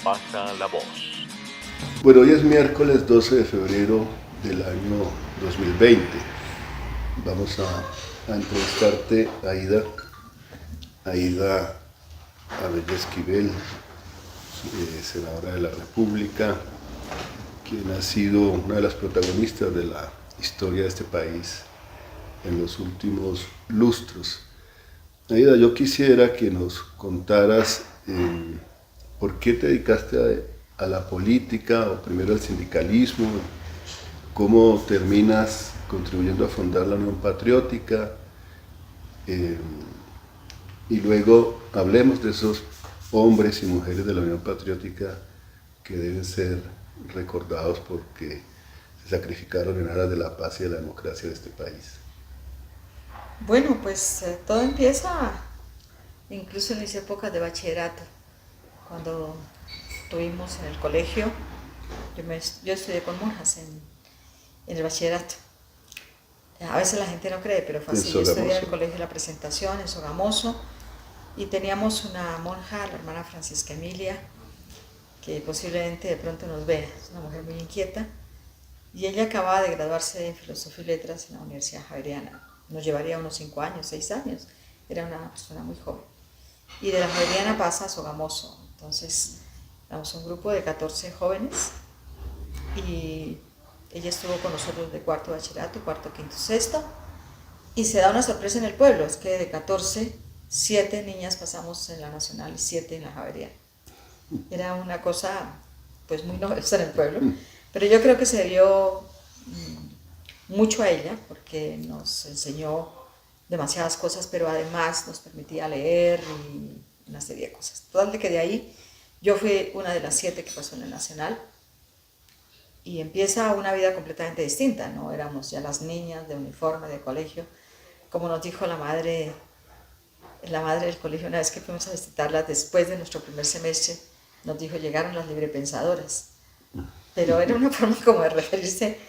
pasa la voz. Bueno, hoy es miércoles 12 de febrero del año 2020. Vamos a entrevistarte, Aida Abella Esquivel, senadora de la República, quien ha sido una de las protagonistas de la historia de este país en los últimos lustros. Aida, yo quisiera que nos contaras por qué te dedicaste a la política o primero al sindicalismo, cómo terminas contribuyendo a fundar la Unión Patriótica, y luego hablemos de esos hombres y mujeres de la Unión Patriótica que deben ser recordados porque se sacrificaron en aras de la paz y de la democracia de este país. Bueno, pues todo empieza incluso en mis épocas de bachillerato, cuando tuvimos en el colegio, yo estudié con monjas en el bachillerato. A veces la gente no cree, pero fue así. Yo estudié en el colegio La Presentación, en Sogamoso, y teníamos una monja, la hermana Francisca Emilia, que posiblemente de pronto nos vea, es una mujer muy inquieta, y ella acababa de graduarse en Filosofía y Letras en la Universidad Javeriana. Nos llevaría unos 5 años, 6 años, era una persona muy joven. Y de la Javeriana pasa a Sogamoso, entonces éramos un grupo de 14 jóvenes, y ella estuvo con nosotros de cuarto bachillerato, cuarto, quinto, sexto, y se da una sorpresa en el pueblo, es que de 14, 7 niñas pasamos en la Nacional y 7 en la Javeriana. Era una cosa pues muy novedosa en el pueblo, pero yo creo que se debió mucho a ella, porque nos enseñó demasiadas cosas, pero además nos permitía leer y una serie de cosas. Total de que de ahí yo fui una de las 7 que pasó en el Nacional, y empieza una vida completamente distinta, ¿no? Éramos ya las niñas de uniforme, de colegio, como nos dijo la madre del colegio una vez que fuimos a visitarlas después de nuestro primer semestre, nos dijo: llegaron las librepensadoras, pero era una forma como de referirse,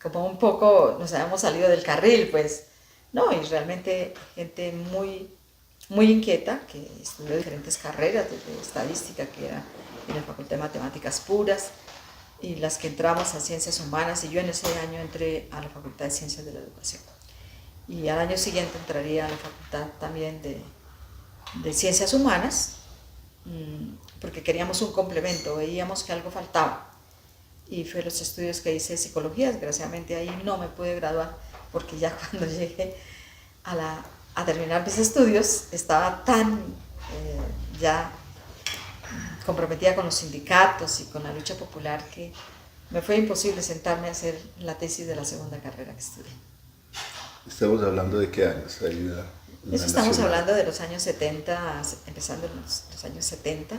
como un poco nos habíamos salido del carril, pues, no, y realmente gente muy, muy inquieta, que estudió diferentes carreras, desde estadística, que era en la Facultad de Matemáticas Puras, y las que entramos a Ciencias Humanas, y yo en ese año entré a la Facultad de Ciencias de la Educación. Y al año siguiente entraría a la Facultad también de Ciencias Humanas, porque queríamos un complemento, veíamos que algo faltaba. Y fue los estudios que hice de psicología. Desgraciadamente ahí no me pude graduar, porque ya cuando llegué a terminar mis estudios estaba tan ya comprometida con los sindicatos y con la lucha popular que me fue imposible sentarme a hacer la tesis de la segunda carrera que estudié. ¿Estamos hablando de qué años? Eso estamos hablando de los años 70, empezando en los años 70,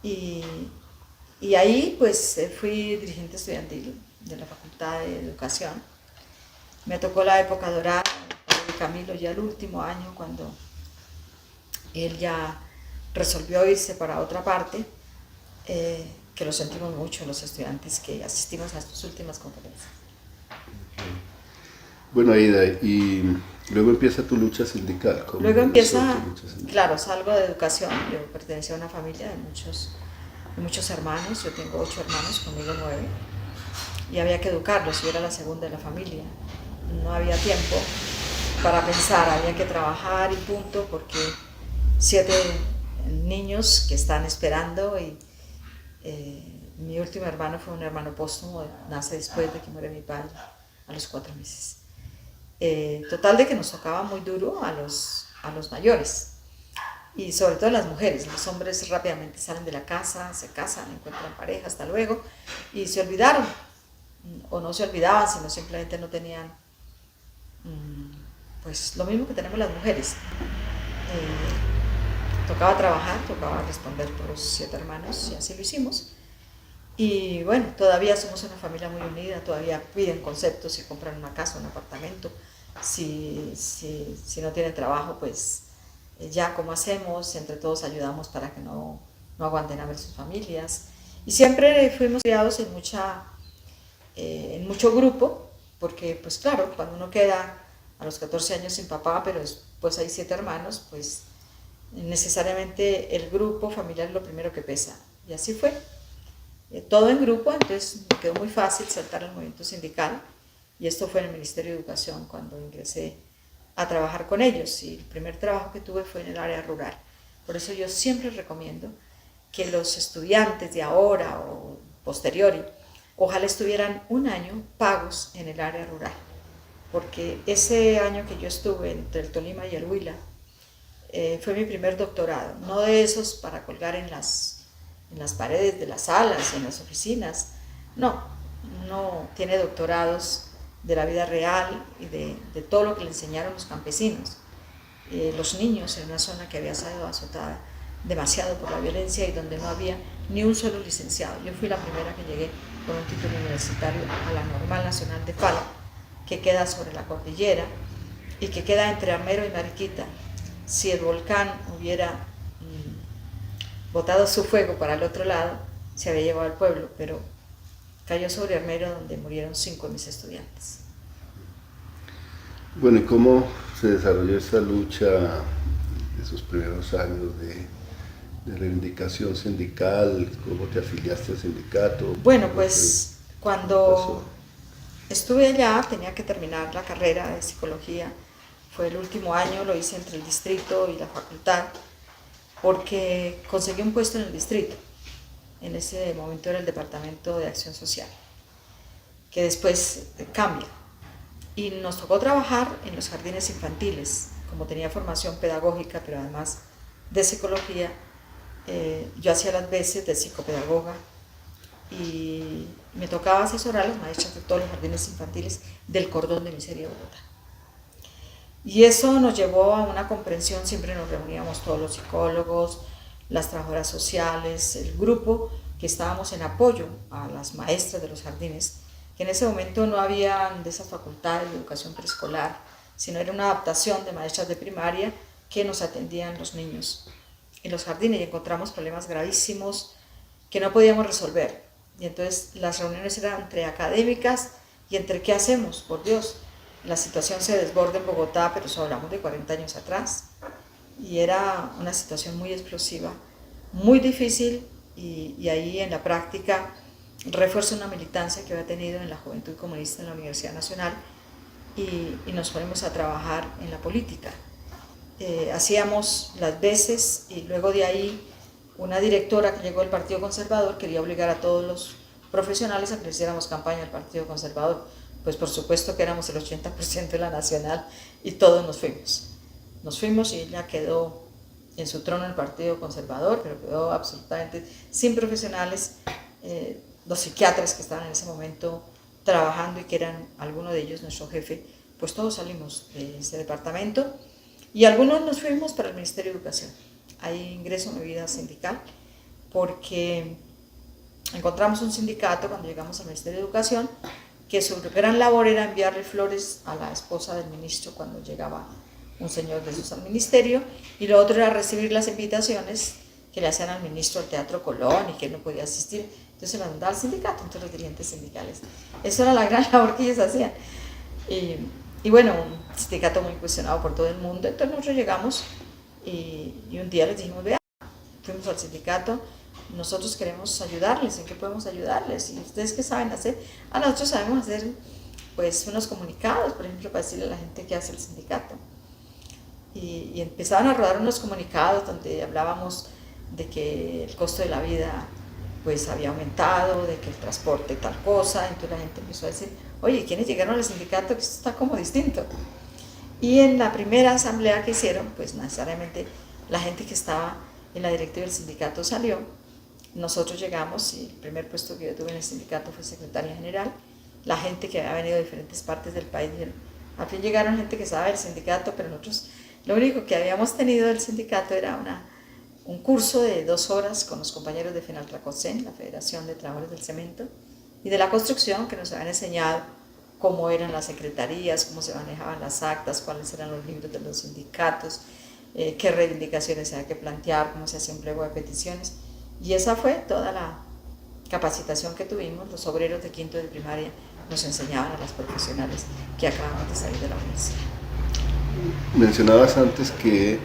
y ahí pues fui dirigente estudiantil de la Facultad de Educación. Me tocó la época dorada de Camilo, ya el último año, cuando él ya resolvió irse para otra parte, que lo sentimos mucho los estudiantes que asistimos a estas últimas conferencias. Bueno, Aida, y luego empieza tu lucha sindical. Luego empieza, claro, salgo de educación. Yo pertenecía a una familia de muchos hermanos, yo tengo 8 hermanos, conmigo 9, y había que educarlos, yo era la segunda de la familia. No había tiempo para pensar, había que trabajar y punto, porque 7 niños que están esperando, y mi último hermano fue un hermano póstumo, nace después de que muere mi padre, a los 4 meses. Total de que nos tocaba muy duro a los mayores, y sobre todo a las mujeres. Los hombres rápidamente salen de la casa, se casan, encuentran pareja, hasta luego, y se olvidaron, o no se olvidaban, sino simplemente no tenían pues lo mismo que tenemos las mujeres. Tocaba trabajar, tocaba responder por los 7 hermanos, y así lo hicimos. Y bueno, todavía somos una familia muy unida, todavía piden conceptos y compran una casa, un apartamento. Si no tienen trabajo, pues ya como hacemos, entre todos ayudamos para que no aguanten hambre sus familias. Y siempre fuimos criados en mucho grupo, porque pues claro, cuando uno queda a los 14 años sin papá, pero después hay 7 hermanos, pues necesariamente el grupo familiar es lo primero que pesa. Y así fue. Todo en grupo, entonces me quedó muy fácil saltar al movimiento sindical. Y esto fue en el Ministerio de Educación cuando ingresé a trabajar con ellos. Y el primer trabajo que tuve fue en el área rural. Por eso yo siempre recomiendo que los estudiantes de ahora o posteriori, ojalá estuvieran un año pagos en el área rural. Porque ese año que yo estuve entre el Tolima y el Huila, fue mi primer doctorado, no de esos para colgar en las paredes de las salas, en las oficinas, no, tiene doctorados de la vida real y de todo lo que le enseñaron los campesinos, los niños en una zona que había sido azotada demasiado por la violencia y donde no había ni un solo licenciado. Yo fui la primera que llegué con un título universitario a la Normal Nacional de Fala, que queda sobre la cordillera y que queda entre Armero y Mariquita. Si el volcán hubiera botado su fuego para el otro lado, se había llevado al pueblo, pero cayó sobre Armero, donde murieron 5 de mis estudiantes. Bueno, ¿y cómo se desarrolló esa lucha de esos primeros años de reivindicación sindical? ¿Cómo te afiliaste al sindicato? Bueno, pues cuando estuve allá tenía que terminar la carrera de psicología. Fue el último año, lo hice entre el distrito y la facultad, porque conseguí un puesto en el distrito. En ese momento era el Departamento de Acción Social, que después cambia. Y nos tocó trabajar en los jardines infantiles. Como tenía formación pedagógica, pero además de psicología, yo hacía las veces de psicopedagoga y me tocaba asesorar a las maestras de todos los jardines infantiles del Cordón de Miseria de Bogotá. Y eso nos llevó a una comprensión, siempre nos reuníamos todos los psicólogos, las trabajadoras sociales, el grupo que estábamos en apoyo a las maestras de los jardines, que en ese momento no había de esas facultades de educación preescolar, sino era una adaptación de maestras de primaria que nos atendían los niños en los jardines y encontramos problemas gravísimos que no podíamos resolver. Y entonces las reuniones eran entre académicas y entre qué hacemos, por Dios. La situación se desborda en Bogotá, pero eso hablamos de 40 años atrás. Y era una situación muy explosiva, muy difícil, y ahí en la práctica refuerzo una militancia que había tenido en la Juventud Comunista en la Universidad Nacional y nos ponemos a trabajar en la política. Hacíamos las veces y luego de ahí una directora que llegó del Partido Conservador quería obligar a todos los profesionales a que hiciéramos campaña al Partido Conservador. Pues por supuesto que éramos el 80% de la nacional y todos nos fuimos. Nos fuimos y ella quedó en su trono en el Partido Conservador, pero quedó absolutamente sin profesionales. Los psiquiatras que estaban en ese momento trabajando y que eran algunos de ellos nuestro jefe, pues todos salimos de ese departamento y algunos nos fuimos para el Ministerio de Educación. Ahí ingreso en mi vida sindical porque encontramos un sindicato cuando llegamos al Ministerio de Educación que su gran labor era enviarle flores a la esposa del ministro cuando llegaba un señor de esos al ministerio, y lo otro era recibir las invitaciones que le hacían al ministro al Teatro Colón y que él no podía asistir, entonces se las mandaba al sindicato, entonces los dirigentes sindicales. Eso era la gran labor que ellos hacían. Y bueno, un sindicato muy cuestionado por todo el mundo, entonces nosotros llegamos y un día les dijimos, vean, fuimos al sindicato, nosotros queremos ayudarles, ¿en qué podemos ayudarles? ¿Y ustedes qué saben hacer? Nosotros sabemos hacer pues unos comunicados, por ejemplo, para decirle a la gente qué hace el sindicato. Y empezaban a rodar unos comunicados donde hablábamos de que el costo de la vida pues había aumentado, de que el transporte tal cosa, entonces la gente empezó a decir, oye, ¿quiénes llegaron al sindicato? Que esto está como distinto. Y en la primera asamblea que hicieron, pues necesariamente la gente que estaba en la directiva del sindicato salió. Nosotros llegamos y el primer puesto que yo tuve en el sindicato fue secretaria general. La gente que había venido de diferentes partes del país dijeron, al fin llegaron gente que sabe del sindicato, pero nosotros lo único que habíamos tenido del sindicato era un curso de 2 horas con los compañeros de FENALTRACOSEN, la Federación de Trabajadores del Cemento, y de la construcción, que nos habían enseñado cómo eran las secretarías, cómo se manejaban las actas, cuáles eran los libros de los sindicatos, qué reivindicaciones se había que plantear, cómo se hacía un pliego de peticiones. Y esa fue toda la capacitación que tuvimos. Los obreros de quinto de primaria nos enseñaban a las profesionales que acababan de salir de la universidad. Mencionabas antes que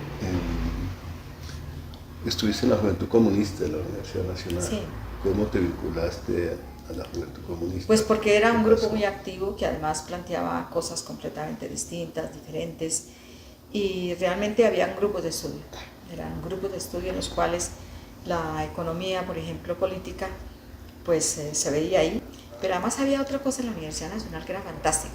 estuviste en la Juventud Comunista de la Universidad Nacional. Sí. ¿Cómo te vinculaste a la Juventud Comunista? Pues porque era un ¿Qué grupo pasó? muy activo que además planteaba cosas completamente distintas, diferentes, y realmente habían grupos de estudio. Eran grupos de estudio en los cuales la economía, por ejemplo, política, pues se veía ahí. Pero además había otra cosa en la Universidad Nacional que era fantástica.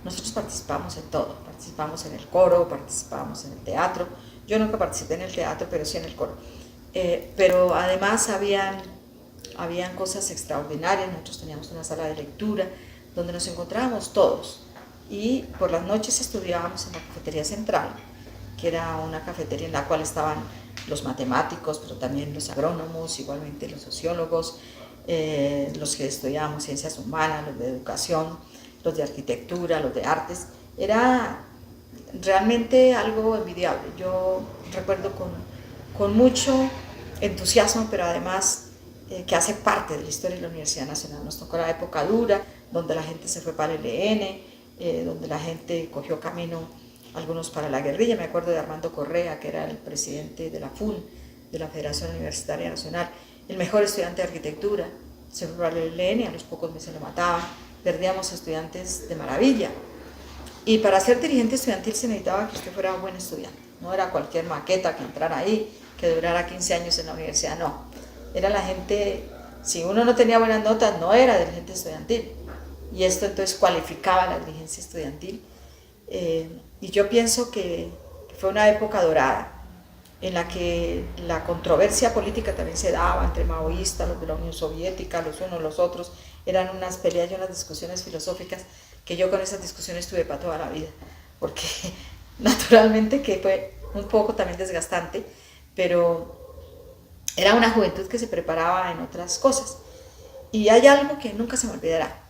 Nosotros participábamos en todo, participábamos en el coro, participábamos en el teatro. Yo nunca participé en el teatro, pero sí en el coro. Pero además habían cosas extraordinarias. Nosotros teníamos una sala de lectura donde nos encontrábamos todos, y por las noches estudiábamos en la cafetería central, que era una cafetería en la cual estaban los matemáticos, pero también los agrónomos, igualmente los sociólogos, los que estudiábamos ciencias humanas, los de educación, los de arquitectura, los de artes. Era realmente algo envidiable. Yo recuerdo con mucho entusiasmo, pero además que hace parte de la historia de la Universidad Nacional. Nos tocó la época dura, donde la gente se fue para el ELN, donde la gente cogió camino, algunos para la guerrilla. Me acuerdo de Armando Correa, que era el presidente de la FUN, de la Federación Universitaria Nacional, el mejor estudiante de arquitectura, se fue para el ELN, a los pocos meses lo mataban, perdíamos estudiantes de maravilla. Y para ser dirigente estudiantil se necesitaba que usted fuera un buen estudiante, no era cualquier maqueta que entrara ahí, que durara 15 años en la universidad, no. Era la gente, si uno no tenía buenas notas, no era dirigente estudiantil. Y esto entonces cualificaba la dirigencia estudiantil. Y yo pienso que fue una época dorada, en la que la controversia política también se daba entre maoístas, los de la Unión Soviética, los unos, los otros. Eran unas peleas y unas discusiones filosóficas que yo con esas discusiones tuve para toda la vida, porque naturalmente que fue un poco también desgastante, pero era una juventud que se preparaba en otras cosas. Y hay algo que nunca se me olvidará.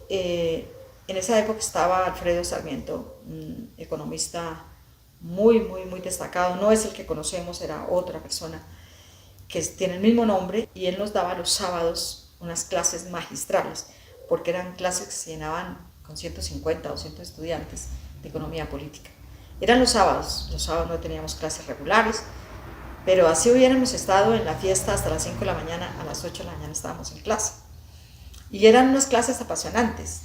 En esa época estaba Alfredo Sarmiento, un economista muy destacado. No es el que conocemos, era otra persona que tiene el mismo nombre, y él nos daba los sábados unas clases magistrales, porque eran clases que se llenaban con 150 o 200 estudiantes de economía política. Eran los sábados no teníamos clases regulares, pero así hubiéramos estado en la fiesta hasta las 5 de la mañana, a las 8 de la mañana estábamos en clase. Y eran unas clases apasionantes,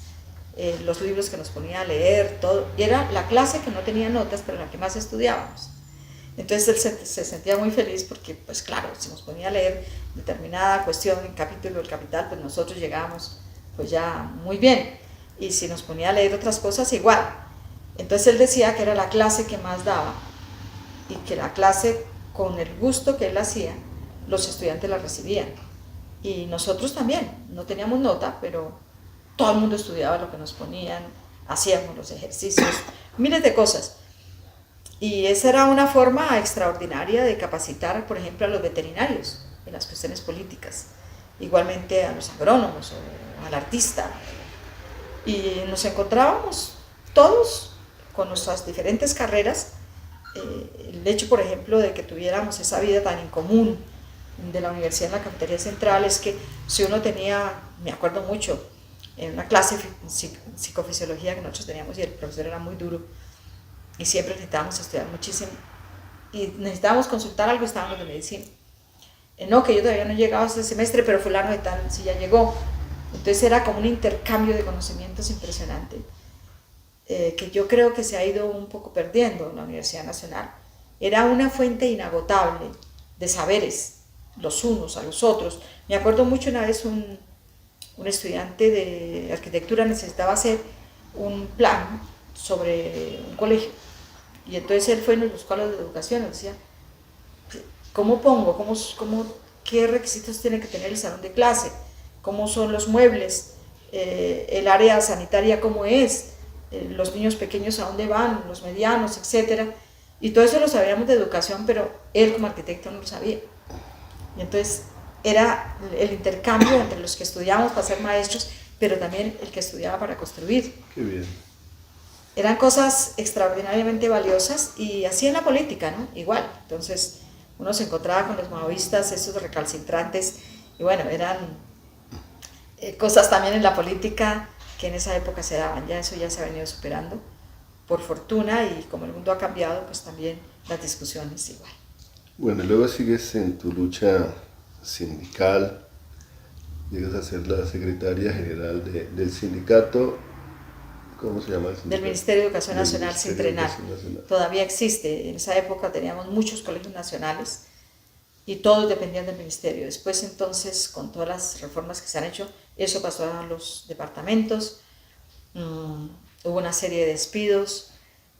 los libros que nos ponía a leer, todo. Y era la clase que no tenía notas, pero la que más estudiábamos. Entonces él se sentía muy feliz porque, pues claro, si nos ponía a leer determinada cuestión en capítulo del Capital, pues nosotros llegábamos pues ya muy bien. Y si nos ponía a leer otras cosas, igual. Entonces él decía que era la clase que más daba, y que la clase, con el gusto que él hacía, los estudiantes la recibían. Y nosotros también, no teníamos nota, pero todo el mundo estudiaba lo que nos ponían, hacíamos los ejercicios, miles de cosas. Y esa era una forma extraordinaria de capacitar, por ejemplo, a los veterinarios en las cuestiones políticas, igualmente a los agrónomos o al artista. Y nos encontrábamos todos con nuestras diferentes carreras. El hecho, por ejemplo, de que tuviéramos esa vida tan en común de la universidad en la cafetería central es que si uno tenía, me acuerdo mucho, en una clase de psicofisiología que nosotros teníamos, y el profesor era muy duro, y siempre necesitábamos estudiar muchísimo, y necesitábamos consultar algo, estábamos de medicina. No, que yo todavía no he llegado a este semestre, pero fulano de tal sí ya llegó. Entonces era como un intercambio de conocimientos impresionante, que yo creo que se ha ido un poco perdiendo en la Universidad Nacional. Era una fuente inagotable de saberes, los unos a los otros. Me acuerdo mucho una vez un estudiante de arquitectura necesitaba hacer un plan sobre un colegio, y entonces él fue y nos buscó a los de educación, nos decía, ¿cómo pongo? ¿Qué requisitos tiene que tener el salón de clase? ¿Cómo son los muebles? El área sanitaria, ¿cómo es? Los niños pequeños, ¿a dónde van? Los medianos, etcétera. Y todo eso lo sabíamos de educación, pero él como arquitecto no lo sabía. Y entonces era el intercambio entre los que estudiábamos para ser maestros, pero también el que estudiaba para construir. Qué bien. Eran cosas extraordinariamente valiosas, y así en la política, ¿no? Igual. Entonces uno se encontraba con los maoístas, esos recalcitrantes, y bueno, eran cosas también en la política que en esa época se daban. Ya eso ya se ha venido superando, por fortuna, y como el mundo ha cambiado, pues también las discusiones igual. Bueno, luego sigues en tu lucha sindical, llegas a ser la secretaria general del sindicato. ¿Cómo se llama el Del sindicato? Ministerio de Educación Del Nacional, Ministerio de Sintrenal. Educación Nacional. Todavía existe. En esa época teníamos muchos colegios nacionales y todos dependían del ministerio. Después entonces, con todas las reformas que se han hecho, eso pasó a los departamentos, hubo una serie de despidos,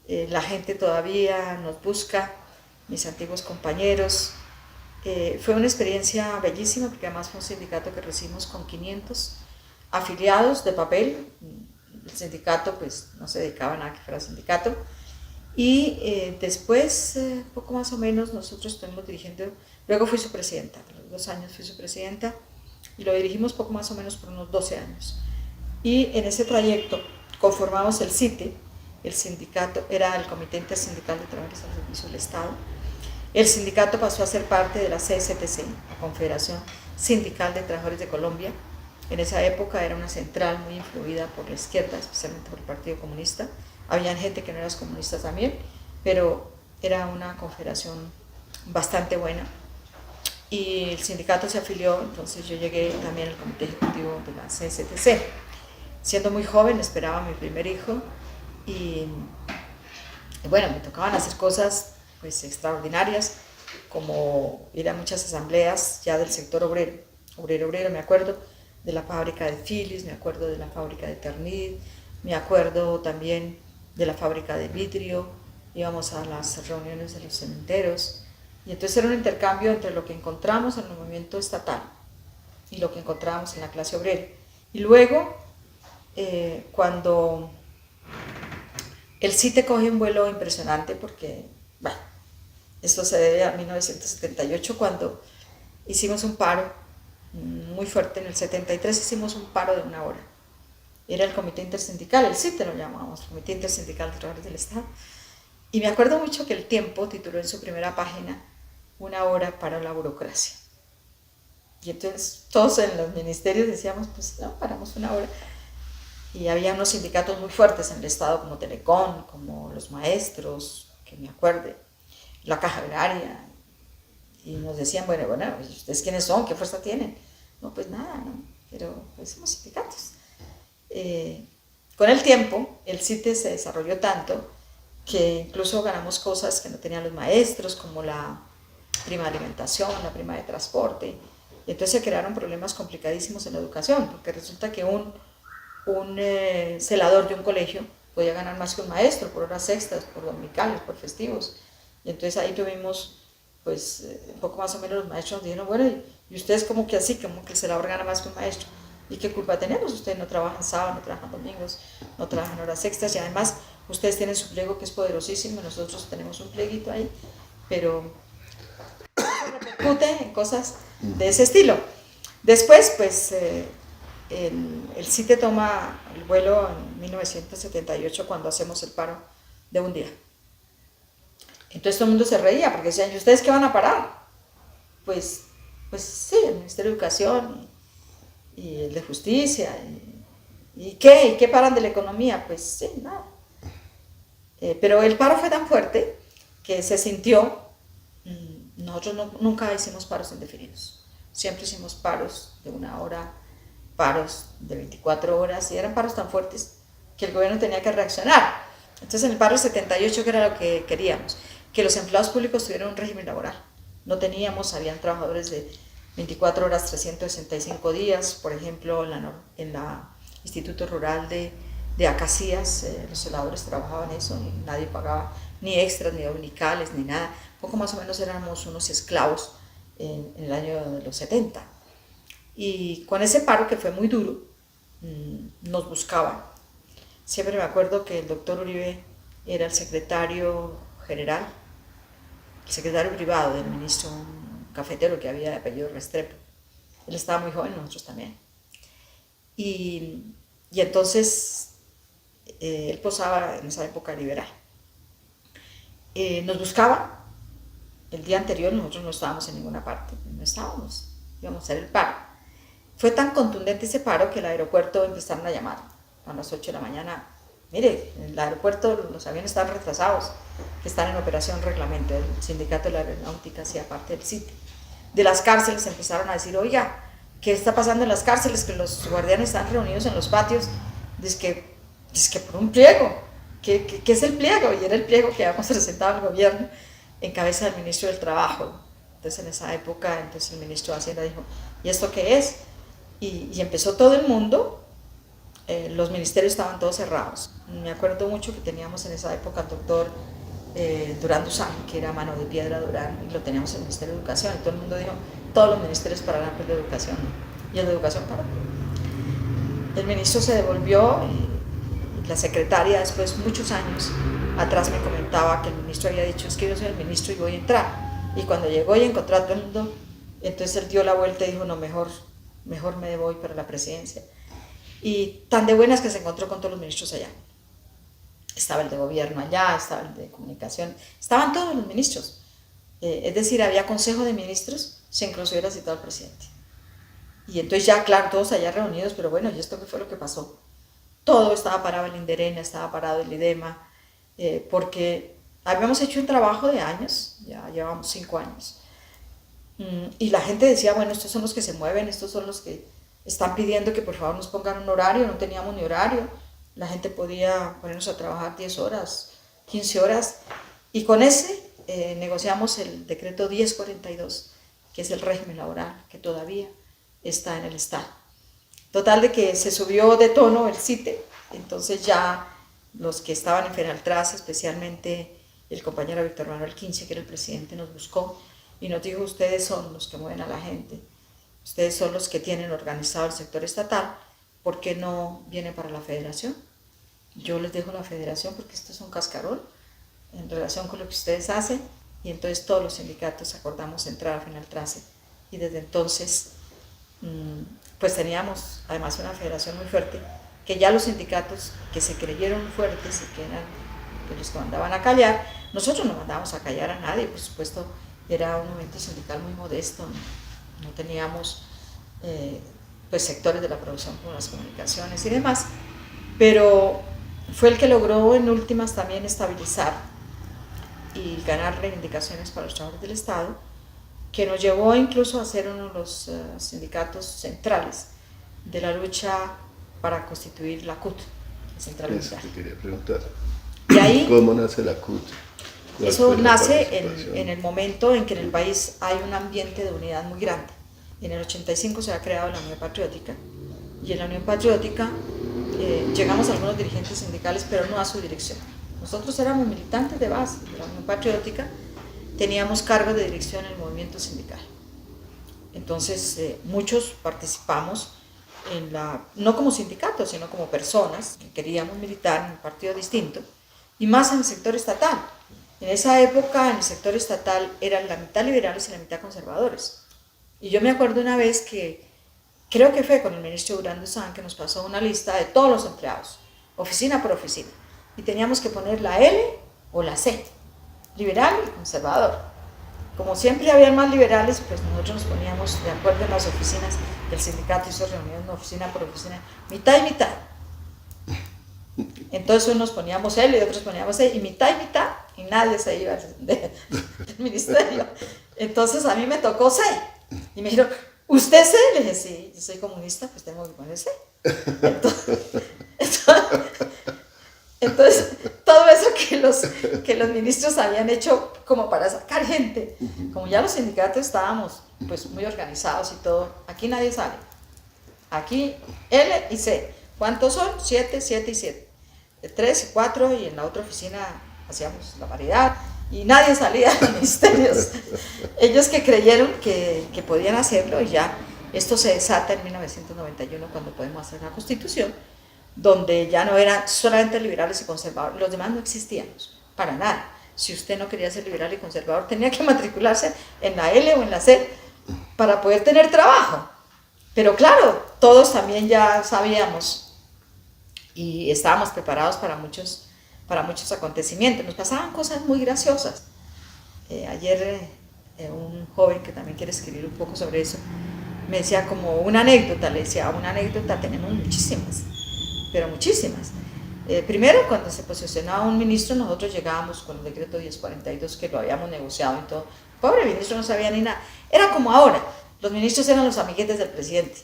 la gente todavía nos busca, mis antiguos compañeros. Fue una experiencia bellísima porque además fue un sindicato que recibimos con 500 afiliados de papel. El sindicato pues no se dedicaba a nada que fuera sindicato. Y después, poco más o menos, nosotros estuvimos dirigiendo, luego fui su presidenta, a los 2 años fui su presidenta y lo dirigimos poco más o menos por unos 12 años. Y en ese trayecto conformamos el CITE, el sindicato era el Comité Intersindical de Trabajadores al Servicio del Estado. El sindicato pasó a ser parte de la CSTC, la Confederación Sindical de Trabajadores de Colombia. En esa época era una central muy influida por la izquierda, especialmente por el Partido Comunista. Había gente que no era comunista también, pero era una confederación bastante buena. Y el sindicato se afilió, entonces yo llegué también al comité ejecutivo de la CSTC. Siendo muy joven, esperaba mi primer hijo y bueno, me tocaban hacer cosas pues extraordinarias, como ir a muchas asambleas ya del sector obrero, me acuerdo de la fábrica de Philips, me acuerdo de la fábrica de Ternit, me acuerdo también de la fábrica de vidrio, íbamos a las reuniones de los cementeros, y entonces era un intercambio entre lo que encontramos en el movimiento estatal y lo que encontrábamos en la clase obrera. Y luego, cuando el CITE coge un vuelo impresionante, porque, bueno, esto se debe a 1978, cuando hicimos un paro muy fuerte. En el 73 hicimos un paro de 1 hora. Era el Comité Intersindical, el CITE lo llamábamos, Comité Intersindical de Trabajadores del Estado. Y me acuerdo mucho que El Tiempo tituló en su primera página 1 hora para la burocracia. Y entonces todos en los ministerios decíamos, pues no, paramos 1 hora. Y había unos sindicatos muy fuertes en el Estado, como Telecom, como los maestros, que me acuerde, la Caja Agraria. Y nos decían, bueno, ¿ustedes quiénes son? ¿Qué fuerza tienen? No, pues nada, ¿no? Pero pues somos sindicatos. Con el tiempo, el CITE se desarrolló tanto que incluso ganamos cosas que no tenían los maestros, como la prima de alimentación, la prima de transporte. Y entonces se crearon problemas complicadísimos en la educación, porque resulta que un celador de un colegio podía ganar más que un maestro por horas extras, por dominicales, por festivos. Y entonces ahí tuvimos, pues, un poco más o menos los maestros nos dijeron, bueno, ¿y ustedes como que así, como que el celador gana más que un maestro? ¿Y qué culpa tenemos? Ustedes no trabajan sábado, no trabajan domingos, no trabajan horas extras, y además ustedes tienen su pliego que es poderosísimo, nosotros tenemos un pleguito ahí, pero eso repercute en cosas de ese estilo. Después, pues, el CITE toma el vuelo en 1978 cuando hacemos el paro de un día. Entonces todo el mundo se reía porque decían, ¿y ustedes qué van a parar? Pues sí, el Ministerio de Educación y el de Justicia. ¿Y qué? ¿Y qué paran de la economía? Pues sí, nada. Pero el paro fue tan fuerte que se sintió. Nosotros nunca hicimos paros indefinidos. Siempre hicimos paros de 1 hora, paros de 24 horas, y eran paros tan fuertes que el gobierno tenía que reaccionar. Entonces en el paro del 78, que era lo que queríamos, que los empleados públicos tuvieran un régimen laboral. No teníamos, habían trabajadores de 24 horas, 365 días, por ejemplo, en la Instituto Rural de Acacías, los celadores trabajaban eso, y nadie pagaba ni extras, ni dominicales, ni nada. Poco más o menos éramos unos esclavos en el año de los 70. Y con ese paro, que fue muy duro, nos buscaban. Siempre me acuerdo que el doctor Uribe era el secretario general, el secretario privado del ministro, un cafetero que había de apellido Restrepo. Él estaba muy joven, nosotros también. Y entonces él posaba en esa época liberal. Nos buscaba. El día anterior nosotros no estábamos en ninguna parte, íbamos a hacer el paro. Fue tan contundente ese paro que el aeropuerto empezaron a llamar a las 8 de la mañana. Mire, en el aeropuerto los aviones estaban retrasados, que están en operación reglamento. El sindicato de la aeronáutica hacía parte del CITE. De las cárceles empezaron a decir, oiga, ¿qué está pasando en las cárceles? Que los guardianes están reunidos en los patios, dice que por un pliego. ¿Qué es el pliego? Y era el pliego que habíamos presentado al gobierno en cabeza del ministro del Trabajo. Entonces en esa época entonces el ministro de Hacienda dijo, ¿y esto qué es? Y empezó todo el mundo, los ministerios estaban todos cerrados. Me acuerdo mucho que teníamos en esa época al doctor Durán Duzán, que era mano de piedra Durán, y lo teníamos en el Ministerio de Educación, y todo el mundo dijo, todos los ministerios pararán pues de educación, y el de educación paró. El ministro se devolvió, y la secretaria después, muchos años atrás, me comentaba que el ministro había dicho, es que yo soy el ministro y voy a entrar, y cuando llegó y encontró a todo el mundo, entonces él dio la vuelta y dijo, no, mejor me voy para la presidencia. Y tan de buenas que se encontró con todos los ministros allá. Estaba el de gobierno allá, estaba el de comunicación, estaban todos los ministros. Es decir, había consejo de ministros, se incluso hubiera citado al presidente. Y entonces ya, claro, todos allá reunidos, pero bueno, ¿y esto qué fue lo que pasó? Todo estaba parado, el INDERENA estaba parado, el IDEMA, porque habíamos hecho un trabajo de años, ya llevamos 5 años, y la gente decía, bueno, estos son los que se mueven, estos son los que están pidiendo que por favor nos pongan un horario, no teníamos ni horario, la gente podía ponernos a trabajar 10 horas, 15 horas, y con ese negociamos el decreto 1042, que es el régimen laboral, que todavía está en el Estado. Total de que se subió de tono el CITE, entonces ya los que estaban en Fenaltras, especialmente el compañero Víctor Manuel Quince, que era el presidente, nos buscó y nos dijo, ustedes son los que mueven a la gente, ustedes son los que tienen organizado el sector estatal, ¿por qué no vienen para la federación? Yo les dejo la federación porque esto es un cascarón en relación con lo que ustedes hacen, y entonces todos los sindicatos acordamos entrar a Fenaltrase, y desde entonces pues teníamos además una federación muy fuerte, que ya los sindicatos que se creyeron fuertes y que eran los que mandaban a callar, nosotros no mandábamos a callar a nadie, por supuesto era un movimiento sindical muy modesto, no teníamos pues sectores de la producción como las comunicaciones y demás, pero fue el que logró en últimas también estabilizar y ganar reivindicaciones para los trabajadores del Estado, que nos llevó incluso a ser uno de los sindicatos centrales de la lucha para constituir la CUT, la Central Unitaria. Eso te quería preguntar. Y ahí, ¿cómo nace la CUT? Eso nace en el momento en que en el país hay un ambiente de unidad muy grande. En el 85 se ha creado la Unión Patriótica, y en la Unión Patriótica llegamos algunos dirigentes sindicales, pero no a su dirección. Nosotros éramos militantes de base de la Unión Patriótica, teníamos cargo de dirección en el movimiento sindical. Entonces muchos participamos no como sindicatos, sino como personas que queríamos militar en un partido distinto, y más en el sector estatal. En esa época en el sector estatal eran la mitad liberales y la mitad conservadores. Y yo me acuerdo una vez que, creo que fue con el ministro Durán Duzán, que nos pasó una lista de todos los empleados, oficina por oficina, y teníamos que poner la L o la C, liberal y conservador. Como siempre habían más liberales, pues nosotros nos poníamos de acuerdo en las oficinas del sindicato, hizo reuniones oficina por oficina, mitad y mitad. Entonces unos poníamos L y otros poníamos C, y mitad, y nadie se iba del ministerio. Entonces a mí me tocó C, y me dijeron, ¿usted C? Le dije, sí, yo soy comunista, pues tengo que poner C. Entonces todo eso que los ministros habían hecho como para sacar gente, como ya los sindicatos estábamos pues muy organizados y todo, aquí nadie sale. Aquí L y C. ¿Cuántos son? 7, 7 y 7. 3 y 4, y en la otra oficina hacíamos la paridad, y nadie salía de los ministerios. Ellos que creyeron que podían hacerlo, y ya esto se desata en 1991 cuando podemos hacer una constitución, donde ya no eran solamente liberales y conservadores, los demás no existíamos, para nada. Si usted no quería ser liberal y conservador, tenía que matricularse en la L o en la C para poder tener trabajo. Pero claro, todos también ya sabíamos y estábamos preparados para muchos acontecimientos. Nos pasaban cosas muy graciosas. Ayer un joven que también quiere escribir un poco sobre eso, me decía como una anécdota, le decía, una anécdota tenemos muchísimas, pero muchísimas. Primero, cuando se posesionaba un ministro, nosotros llegábamos con el decreto 1042, que lo habíamos negociado y todo. Pobre ministro, no sabía ni nada. Era como ahora, los ministros eran los amiguetes del presidente.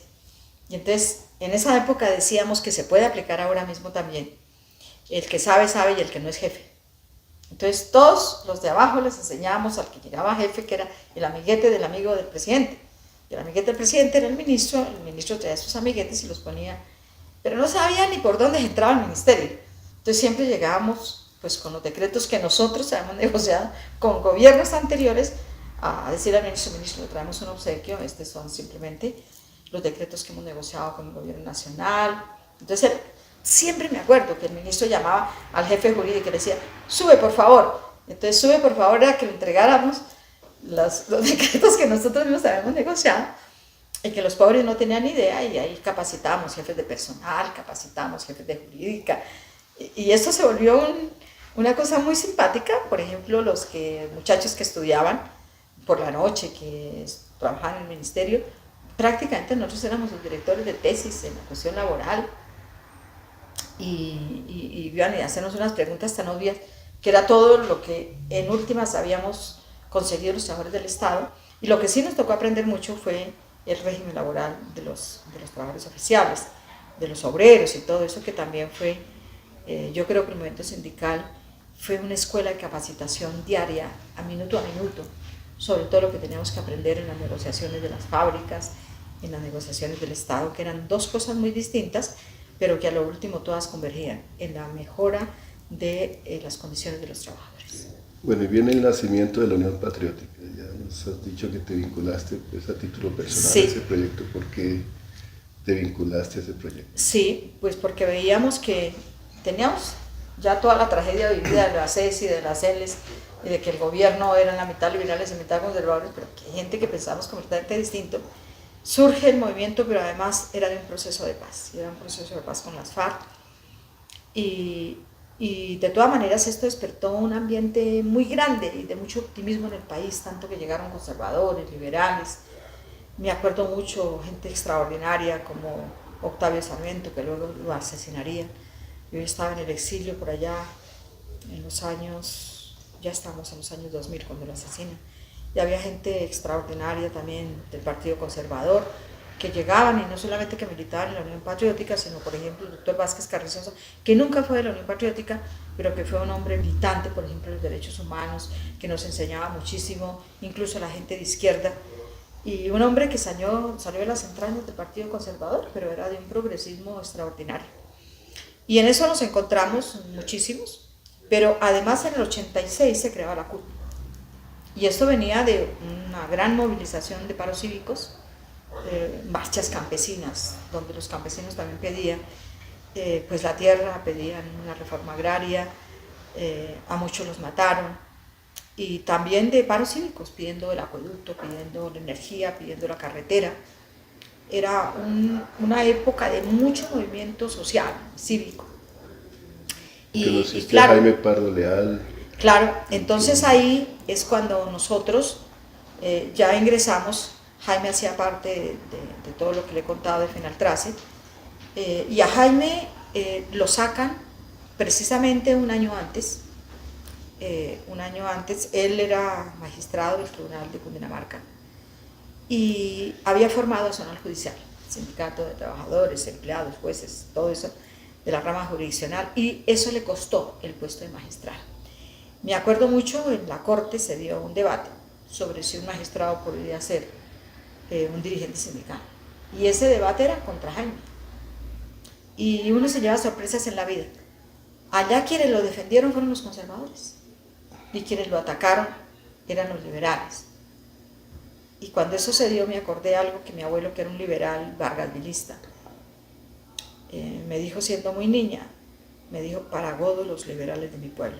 Y entonces, en esa época decíamos que se puede aplicar ahora mismo también. El que sabe, sabe, y el que no es jefe. Entonces, todos los de abajo les enseñábamos al que llegaba jefe, que era el amiguete del amigo del presidente. Y el amiguete del presidente era el ministro traía sus amiguetes y los ponía, pero no sabía ni por dónde entraba el ministerio. Entonces siempre llegábamos pues con los decretos que nosotros habíamos negociado con gobiernos anteriores a decir al ministro, le traemos un obsequio, estos son simplemente los decretos que hemos negociado con el gobierno nacional. Entonces siempre me acuerdo que el ministro llamaba al jefe jurídico y le decía, sube por favor. Entonces sube por favor era que le entregáramos los decretos que nosotros mismos habíamos negociado y que los pobres no tenían idea, y ahí capacitamos jefes de personal, capacitamos jefes de jurídica, y esto se volvió una cosa muy simpática. Por ejemplo, muchachos que estudiaban por la noche, que trabajaban en el ministerio, prácticamente nosotros éramos los directores de tesis en la cuestión laboral, y iban a hacernos unas preguntas tan obvias, que era todo lo que en últimas habíamos conseguido los trabajadores del Estado. Y lo que sí nos tocó aprender mucho fue el régimen laboral de los trabajadores oficiales, de los obreros y todo eso, que también fue, yo creo que el movimiento sindical fue una escuela de capacitación diaria, a minuto, sobre todo lo que teníamos que aprender en las negociaciones de las fábricas, en las negociaciones del Estado, que eran dos cosas muy distintas, pero que a lo último todas convergían en la mejora de las condiciones de los trabajadores. Bueno, y viene el nacimiento de la Unión Patriótica. Ya nos has dicho que te vinculaste pues, a título personal Sí. a ese proyecto. ¿Por qué te vinculaste a ese proyecto? Sí, pues porque veíamos que teníamos ya toda la tragedia vivida de las CES y de las CELES, y de que el gobierno eran la mitad liberales y la mitad conservadores, pero que hay gente que pensamos completamente distinto. Surge el movimiento, pero además era de un proceso de paz, era un proceso de paz con las FARC, y de todas maneras esto despertó un ambiente muy grande y de mucho optimismo en el país, tanto que llegaron conservadores, liberales. Me acuerdo mucho gente extraordinaria como Octavio Sarmiento, que luego lo asesinarían. Yo estaba en el exilio por allá en los años, ya estamos en los años 2000 cuando lo asesinan. Y había gente extraordinaria también del Partido Conservador, que llegaban y no solamente que militaban en la Unión Patriótica, sino por ejemplo el doctor Vázquez Carrizosa, que nunca fue de la Unión Patriótica, pero que fue un hombre militante, por ejemplo, en los derechos humanos, que nos enseñaba muchísimo, incluso a la gente de izquierda, y un hombre que salió de las entrañas del Partido Conservador, pero era de un progresismo extraordinario. Y en eso nos encontramos muchísimos, pero además en el 86 se creaba la CUT. Y esto venía de una gran movilización de paros cívicos, marchas campesinas, donde los campesinos también pedían pues la tierra, pedían una reforma agraria, a muchos los mataron, y también de paros cívicos, pidiendo el acueducto, pidiendo la energía, pidiendo la carretera. Era una época de mucho movimiento social, cívico. Y claro, Jaime Pardo Leal. Claro, entonces ahí es cuando nosotros ya ingresamos. Jaime hacía parte de todo lo que le he contado de Fenaltrace, y a Jaime lo sacan precisamente un año antes. Él era magistrado del Tribunal de Cundinamarca y había formado a Zonal Judicial, sindicato de trabajadores, empleados, jueces, todo eso de la rama jurisdiccional, y eso le costó el puesto de magistral. Me acuerdo mucho, en la corte se dio un debate sobre si un magistrado podría ser un dirigente sindical, y ese debate era contra Jaime, y uno se lleva sorpresas en la vida. Allá quienes lo defendieron fueron los conservadores, y quienes lo atacaron eran los liberales. Y cuando eso se dio me acordé algo que mi abuelo, que era un liberal vargasvilista, me dijo siendo muy niña, me dijo: para godo los liberales de mi pueblo.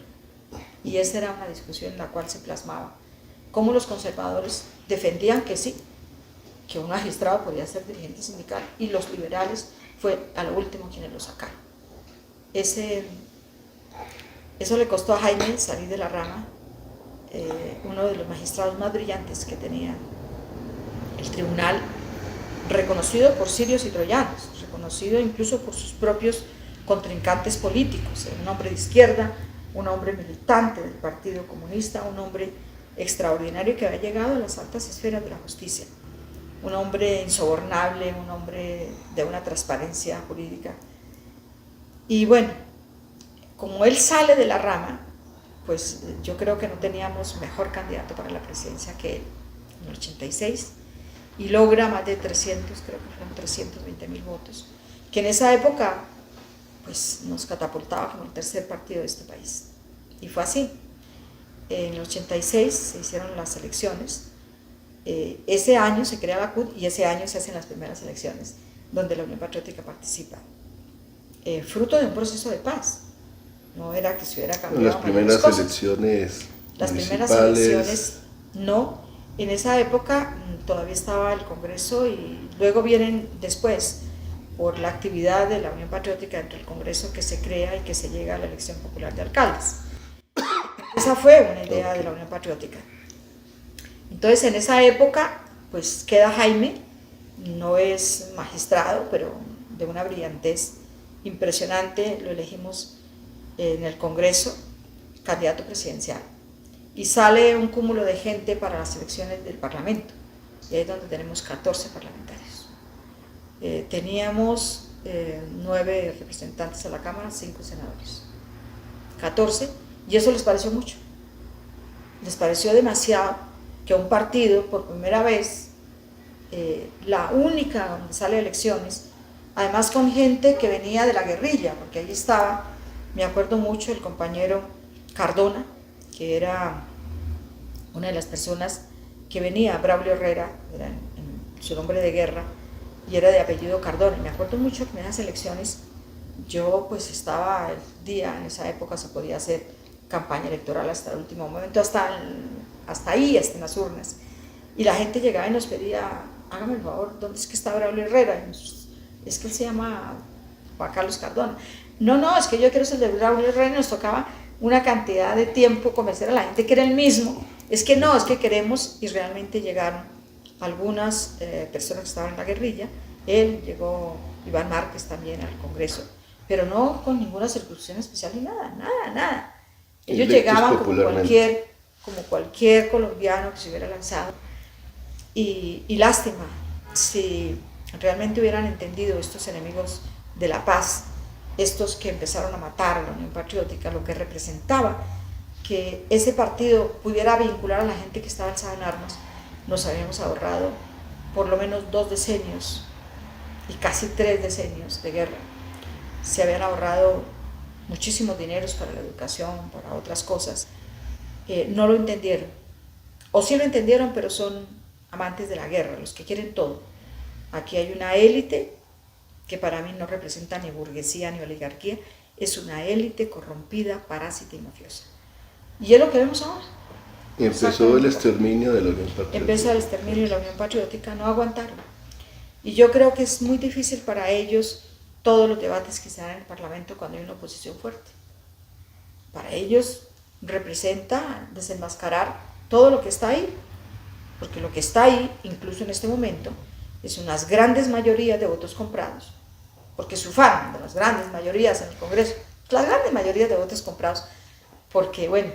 Y esa era una discusión en la cual se plasmaba cómo los conservadores defendían que sí, que un magistrado podía ser dirigente sindical, y los liberales fue a lo último quienes lo sacaron. Eso le costó a Jaime salir de la rama, uno de los magistrados más brillantes que tenía el tribunal, reconocido por sirios y troyanos, reconocido incluso por sus propios contrincantes políticos, un hombre de izquierda, un hombre militante del Partido Comunista, un hombre extraordinario que había llegado a las altas esferas de la justicia, un hombre insobornable, un hombre de una transparencia jurídica. Y bueno, como él sale de la rama, pues yo creo que no teníamos mejor candidato para la presidencia que él, en el 86, y logra más de 300, creo que fueron 320.000 votos, que en esa época pues nos catapultaba como el tercer partido de este país. Y fue así. En el 86 se hicieron las elecciones, ese año se crea la CUT y ese año se hacen las primeras elecciones donde la Unión Patriótica participa, fruto de un proceso de paz. No era que se hubiera cambiado las primeras elecciones las primeras elecciones no. En esa época todavía estaba el Congreso y luego vienen después, por la actividad de la Unión Patriótica dentro del Congreso, que se crea y que se llega a la elección popular de alcaldes. Esa fue una idea de la Unión Patriótica. Entonces, en esa época, pues queda Jaime, no es magistrado, pero de una brillantez impresionante, lo elegimos en el Congreso, candidato presidencial. Y sale un cúmulo de gente para las elecciones del Parlamento, y ahí es donde tenemos 14 parlamentarios. Teníamos 9 representantes a la Cámara, 5 senadores, 14, y eso les pareció mucho. Les pareció demasiado que un partido, por primera vez, la única donde sale elecciones, además con gente que venía de la guerrilla, porque ahí estaba, me acuerdo mucho, el compañero Cardona, que era una de las personas que venía, Braulio Herrera, era su nombre de guerra, y era de apellido Cardona. Y me acuerdo mucho que en esas elecciones yo pues estaba el día, en esa época se podía hacer campaña electoral hasta el último momento, hasta ahí, hasta en las urnas. Y la gente llegaba y nos pedía, hágame el favor, ¿dónde es que está Braulio Herrera? Es que él se llama Juan Carlos Cardona. No, es que yo quiero ser de Braulio Herrera, y nos tocaba una cantidad de tiempo convencer a la gente que era el mismo. Es que no, es que queremos, y realmente llegaron algunas personas que estaban en la guerrilla. Él llegó, Iván Márquez también al Congreso, pero no con ninguna circunscripción especial ni nada. Ellos llegaban como cualquier colombiano que se hubiera lanzado. Y lástima, si realmente hubieran entendido estos enemigos de la paz, estos que empezaron a matar a la Unión Patriótica, lo que representaba que ese partido pudiera vincular a la gente que estaba alzada en armas, nos habíamos ahorrado por lo menos 2 decenios y casi 3 decenios de guerra. Se habían ahorrado muchísimos dineros para la educación, para otras cosas. No lo entendieron, o sí lo entendieron, pero son amantes de la guerra, los que quieren todo. Aquí hay una élite que para mí no representa ni burguesía ni oligarquía, es una élite corrompida, parásita y mafiosa. Y es lo que vemos ahora. Y empezó el exterminio de la Unión Patriótica. Empezó el exterminio de la Unión Patriótica, no aguantaron. Y yo creo que es muy difícil para ellos todos los debates que se dan en el Parlamento cuando hay una oposición fuerte. Para ellos representa desenmascarar todo lo que está ahí, porque lo que está ahí, incluso en este momento, es unas grandes mayorías de votos comprados, porque se ufaron de las grandes mayorías en el Congreso, las grandes mayorías de votos comprados, porque bueno,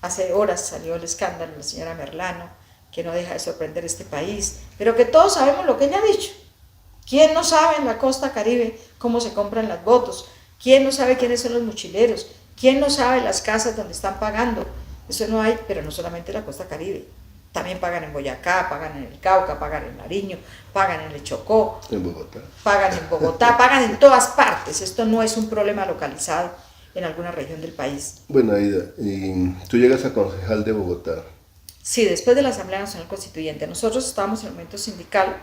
hace horas salió el escándalo de la señora Merlano, que no deja de sorprender este país, pero que todos sabemos lo que ella ha dicho. ¿Quién no sabe en la costa Caribe cómo se compran las votos? ¿Quién no sabe quiénes son los mochileros? ¿Quién no sabe las casas donde están pagando? Eso no hay, pero no solamente en la costa Caribe. También pagan en Boyacá, pagan en el Cauca, pagan en Nariño, pagan en el Chocó, en Bogotá. Pagan en Bogotá, pagan en todas partes. Esto no es un problema localizado en alguna región del país. Bueno, Aida, y tú llegas a concejal de Bogotá. Sí, después de la Asamblea Nacional Constituyente. Nosotros estábamos en el momento sindical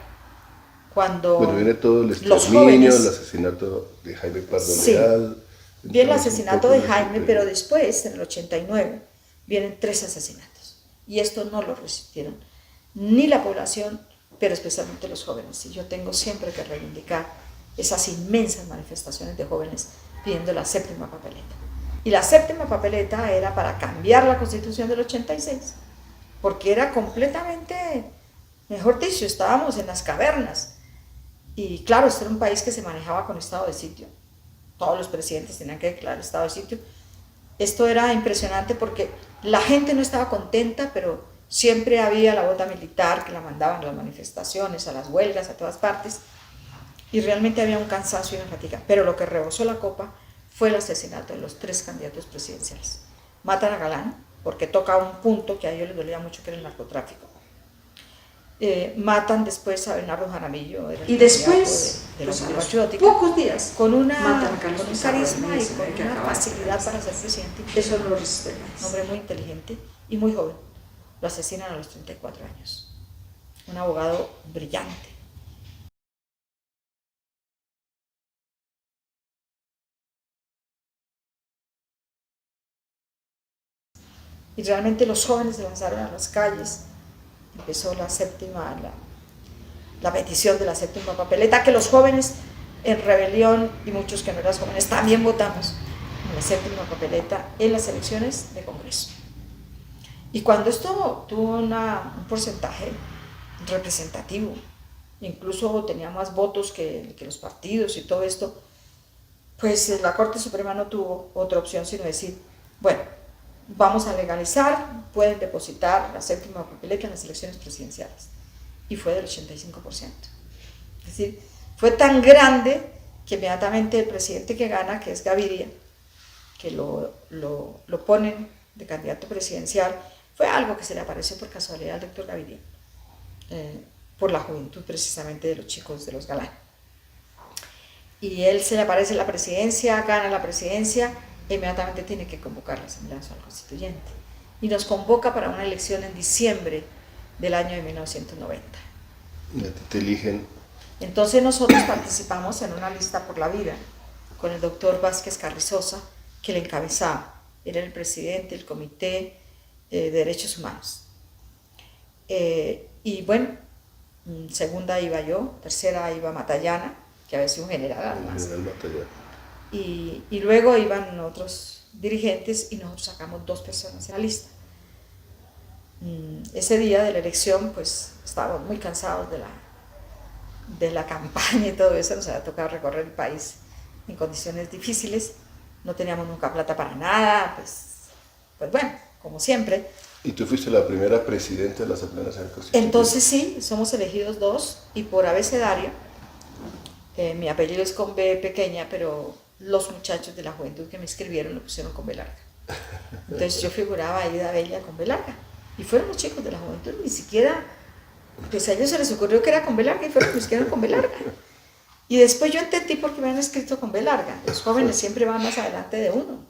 cuando bueno, viene todo el exterminio, el asesinato de Jaime Pardo sí, Leal. Viene el asesinato de Jaime, pero después, en el 89, vienen 3 asesinatos. Y esto no lo resistieron ni la población, pero especialmente los jóvenes. Y yo tengo siempre que reivindicar esas inmensas manifestaciones de jóvenes pidiendo la 7ª papeleta. Y la 7ª papeleta era para cambiar la Constitución del 86, porque era completamente, mejor dicho, estábamos en las cavernas. Y claro, este era un país que se manejaba con estado de sitio. todos los presidentes tenían que declarar estado de sitio. Esto era impresionante porque la gente no estaba contenta, pero siempre había la bota militar que la mandaban a las manifestaciones, a las huelgas, a todas partes, y realmente había un cansancio y una fatiga. Pero lo que rebosó la copa fue el asesinato de los 3 candidatos presidenciales. Matan a Galán, porque toca un punto que a ellos les dolía mucho, que era el narcotráfico. Matan después a Bernardo Jaramillo, y después, de la Unión los Patriótica, pocos días, con un Pizarro carisma y Ortiz, con que una acaba. facilidad para ser presidente. Eso no lo respetan. Un hombre muy inteligente y muy joven. Lo asesinan a los 34 años. Un abogado brillante. Y realmente los jóvenes se lanzaron a las calles. Empezó la petición de la 7ª papeleta, que los jóvenes en rebelión y muchos que no eran jóvenes también votamos en la 7ª papeleta en las elecciones de Congreso. Y cuando esto tuvo un porcentaje representativo, incluso tenía más votos que los partidos y todo esto, pues la Corte Suprema no tuvo otra opción sino decir, bueno, vamos a legalizar, pueden depositar la 7ª papeleta en las elecciones presidenciales. Y fue del 85%. Es decir, fue tan grande que inmediatamente el presidente que gana, que es Gaviria, que lo ponen de candidato presidencial, fue algo que se le apareció por casualidad al doctor Gaviria, por la juventud precisamente de los chicos de los Galán. Y él se le aparece en la presidencia, gana la presidencia, e inmediatamente tiene que convocar la Asamblea Nacional Constituyente. Y nos convoca para una elección en diciembre del año de 1990. Y a ti te eligen. Entonces nosotros participamos en una lista por la vida con el doctor Vázquez Carrizosa, que le encabezaba. Era el presidente del Comité de Derechos Humanos. Y bueno, segunda iba yo, tercera iba Matallana, que había sido un general además. Y luego iban otros dirigentes y nosotros sacamos 2 personas en la lista. Ese día de la elección pues estábamos muy cansados de la campaña y todo eso, nos había tocado recorrer el país en condiciones difíciles, no teníamos nunca plata para nada, pues bueno, como siempre. ¿Y tú fuiste la primera presidenta de la Asamblea Nacional Constituyente? Entonces sí, somos elegidos 2 y por abecedario, mi apellido es con B pequeña, pero los muchachos de la juventud que me escribieron lo pusieron con B larga. Entonces yo figuraba Aida Bella con B larga. Y fueron los chicos de la juventud, ni siquiera, pues a ellos se les ocurrió que era con B larga y fueron los que escribieron con B larga. Y después yo entendí por qué me han escrito con B larga. Los jóvenes siempre van más adelante de uno.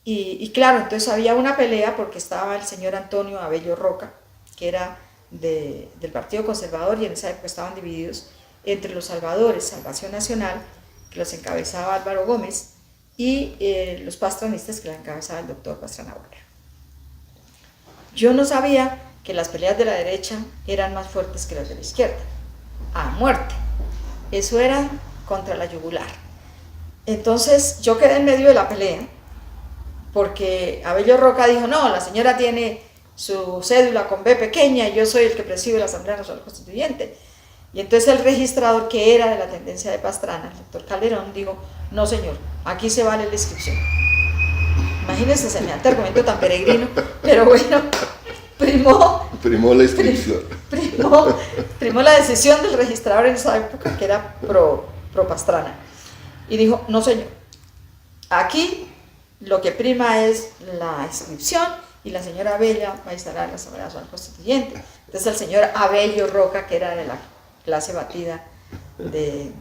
Y claro, entonces había una pelea porque estaba el señor Antonio Abello Roca, que era del Partido Conservador, y en esa época estaban divididos entre los salvadores, Salvación Nacional, que los encabezaba Álvaro Gómez, y los pastranistas, que la encabezaba el doctor Pastrana Borja. Yo no sabía que las peleas de la derecha eran más fuertes que las de la izquierda, a muerte. Eso era contra la yugular. Entonces yo quedé en medio de la pelea, porque Abello Roca dijo, no, la señora tiene su cédula con B pequeña y yo soy el que preside la Asamblea Nacional Constituyente. Y entonces el registrador, que era de la tendencia de Pastrana, el doctor Calderón, dijo, no señor, aquí se vale la inscripción. Imagínense semejante argumento tan peregrino, pero bueno, primó la inscripción. Primó la decisión del registrador en esa época, que era pro Pastrana. Y dijo, no señor, aquí lo que prima es la inscripción y la señora Abella va a instalar la Asamblea Nacional Constituyente. Entonces el señor Abello Roca, que era de la clase batida de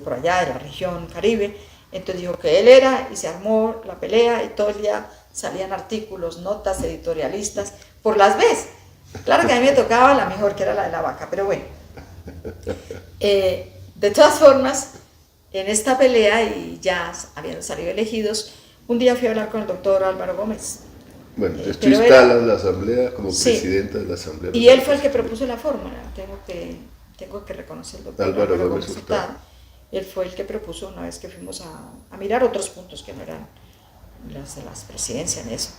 por allá, de la región Caribe, entonces dijo que él era, y se armó la pelea, y todo el día salían artículos, notas editorialistas, por las veces. Claro que a mí me tocaba la mejor, que era la de la vaca, pero bueno. De todas formas, en esta pelea, y ya habiendo salido elegidos, un día fui a hablar con el doctor Álvaro Gómez. Bueno, entonces tú instalas la asamblea como presidenta de la asamblea. Y él fue el que propuso la fórmula, tengo que reconocer el doctor Álvaro Gómez Hurtado. Él fue el que propuso una vez que fuimos a mirar otros puntos que no eran las presidencias en eso.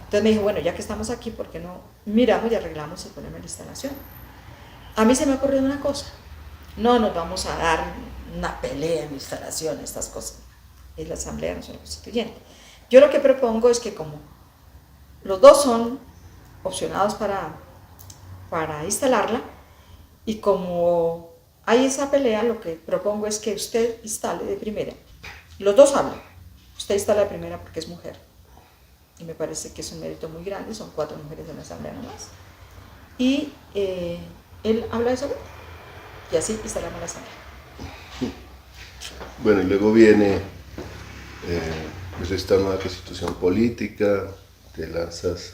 Entonces me dijo, bueno, ya que estamos aquí, ¿por qué no miramos y arreglamos el problema de la instalación? A mí se me ha ocurrido una cosa, no nos vamos a dar una pelea en instalación, estas cosas. es la Asamblea Nacional Constituyente. Yo lo que propongo es que como los dos son opcionados para instalarla, y como hay esa pelea, lo que propongo es que usted instale de primera. Los dos hablan. Usted instala de primera porque es mujer. Y me parece que es un mérito muy grande, son 4 mujeres en la Asamblea nomás. Y él habla de segundo. Y así instalamos la Asamblea. Bueno, y luego viene pues esta nueva constitución política, te lanzas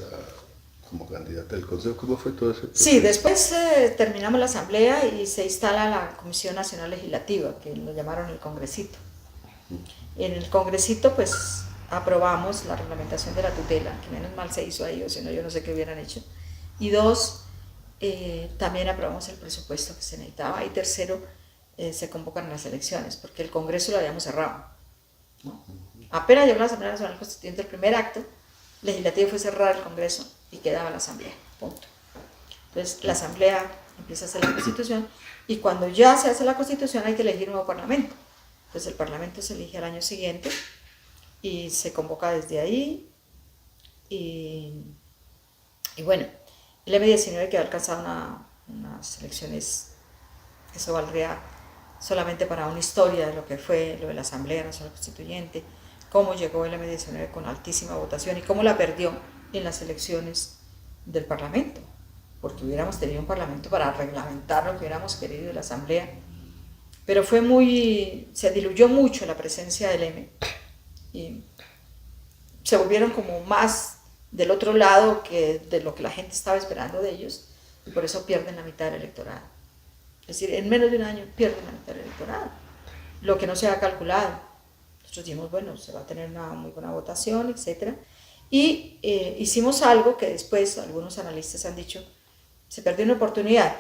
como candidata al Consejo. ¿Cómo fue todo ese proceso? Sí, después terminamos la Asamblea y se instala la Comisión Nacional Legislativa, que lo llamaron el Congresito. En el Congresito pues aprobamos la reglamentación de la tutela, que menos mal se hizo ahí, o si no yo no sé qué hubieran hecho. Y 2, también aprobamos el presupuesto que se necesitaba. Y 3, se convocan las elecciones, porque el Congreso lo habíamos cerrado, ¿no? Apenas llegó la Asamblea Nacional Constituyente, el primer acto legislativo fue cerrar el Congreso y quedaba la Asamblea, punto. Entonces la Asamblea empieza a hacer la Constitución, y cuando ya se hace la Constitución hay que elegir un nuevo Parlamento. Entonces el Parlamento se elige al año siguiente y se convoca desde ahí, y bueno, el M19 quedó alcanzado unas elecciones, eso valdría solamente para una historia de lo que fue lo de la Asamblea Nacional Constituyente, cómo llegó el M19 con altísima votación y cómo la perdió en las elecciones del Parlamento, porque hubiéramos tenido un Parlamento para reglamentar lo que hubiéramos querido de la Asamblea, pero se diluyó mucho la presencia del M, y se volvieron como más del otro lado que de lo que la gente estaba esperando de ellos, y por eso pierden la mitad del electorado. Es decir, en menos de un año pierden la mitad del electorado, lo que no se ha calculado. Nosotros dijimos, bueno, se va a tener una muy buena votación, etc. Y hicimos algo que después algunos analistas han dicho, se perdió una oportunidad.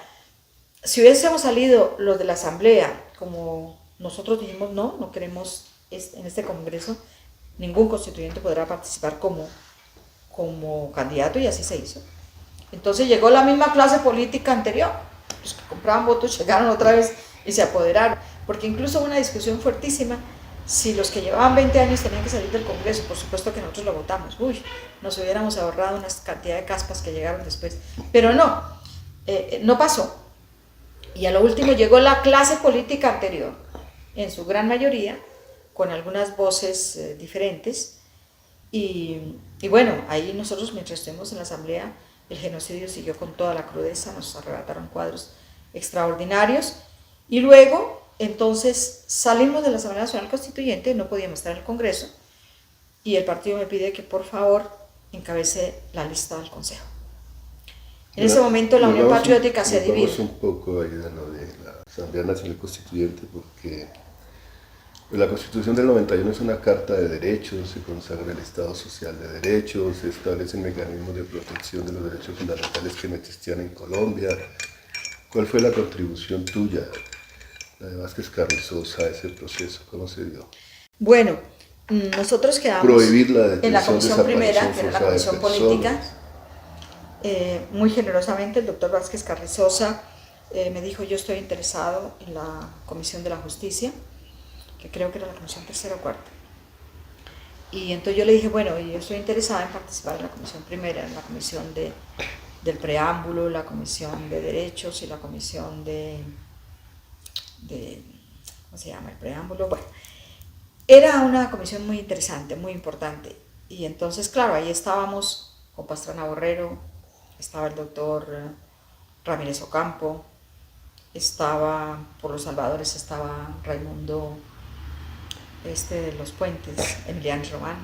Si hubiésemos salido los de la Asamblea, como nosotros dijimos, no queremos en este Congreso, ningún constituyente podrá participar como candidato, y así se hizo. Entonces llegó la misma clase política anterior, los que compraban votos llegaron otra vez y se apoderaron, porque incluso hubo una discusión fuertísima si los que llevaban 20 años tenían que salir del Congreso. Por supuesto que nosotros lo votamos, nos hubiéramos ahorrado una cantidad de caspas que llegaron después, pero no pasó. Y a lo último llegó la clase política anterior, en su gran mayoría, con algunas voces diferentes, y bueno, ahí nosotros, mientras estuvimos en la Asamblea, el genocidio siguió con toda la crudeza, nos arrebataron cuadros extraordinarios, y luego entonces salimos de la Asamblea Nacional Constituyente, no podíamos estar en el Congreso, y el partido me pide que por favor encabece la lista del Consejo. En ese momento la Unión Patriótica se divide. Vamos un poco ahí de lo de la Asamblea Nacional Constituyente, porque la Constitución del 91 es una carta de derechos, se consagra el Estado Social de Derechos, se establecen mecanismos de protección de los derechos fundamentales que no existían en Colombia. ¿Cuál fue la contribución tuya, la de Vázquez Carrizosa, a ese proceso? ¿Cómo se dio? Bueno, nosotros quedamos en la comisión primera, que era la comisión política. Muy generosamente el doctor Vázquez Carrizosa me dijo, yo estoy interesado en la Comisión de la Justicia, que creo que era la comisión 3ª o 4ª. Y entonces yo le dije, bueno, yo estoy interesada en participar en la comisión primera, en la comisión del preámbulo, la comisión de derechos y la comisión de ¿cómo se llama? El preámbulo. Bueno, era una comisión muy interesante, muy importante. Y entonces, claro, ahí estábamos con Pastrana Borrero, estaba el doctor Ramírez Ocampo, estaba por los Salvadores, estaba Raimundo de los Puentes, Emiliano Román,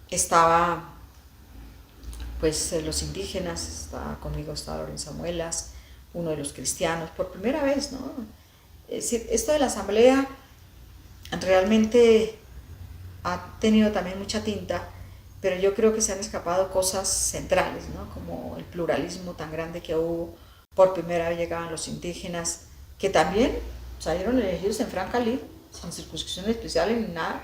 estaba pues los indígenas, conmigo estaba Lorenzo Muelas, uno de los cristianos, por primera vez, ¿no? Es decir, esto de la Asamblea realmente ha tenido también mucha tinta, pero yo creo que se han escapado cosas centrales, ¿no? Como el pluralismo tan grande que hubo. Por primera vez llegaban los indígenas, que también salieron elegidos en franca lid, sin circunscripción especial ni nada.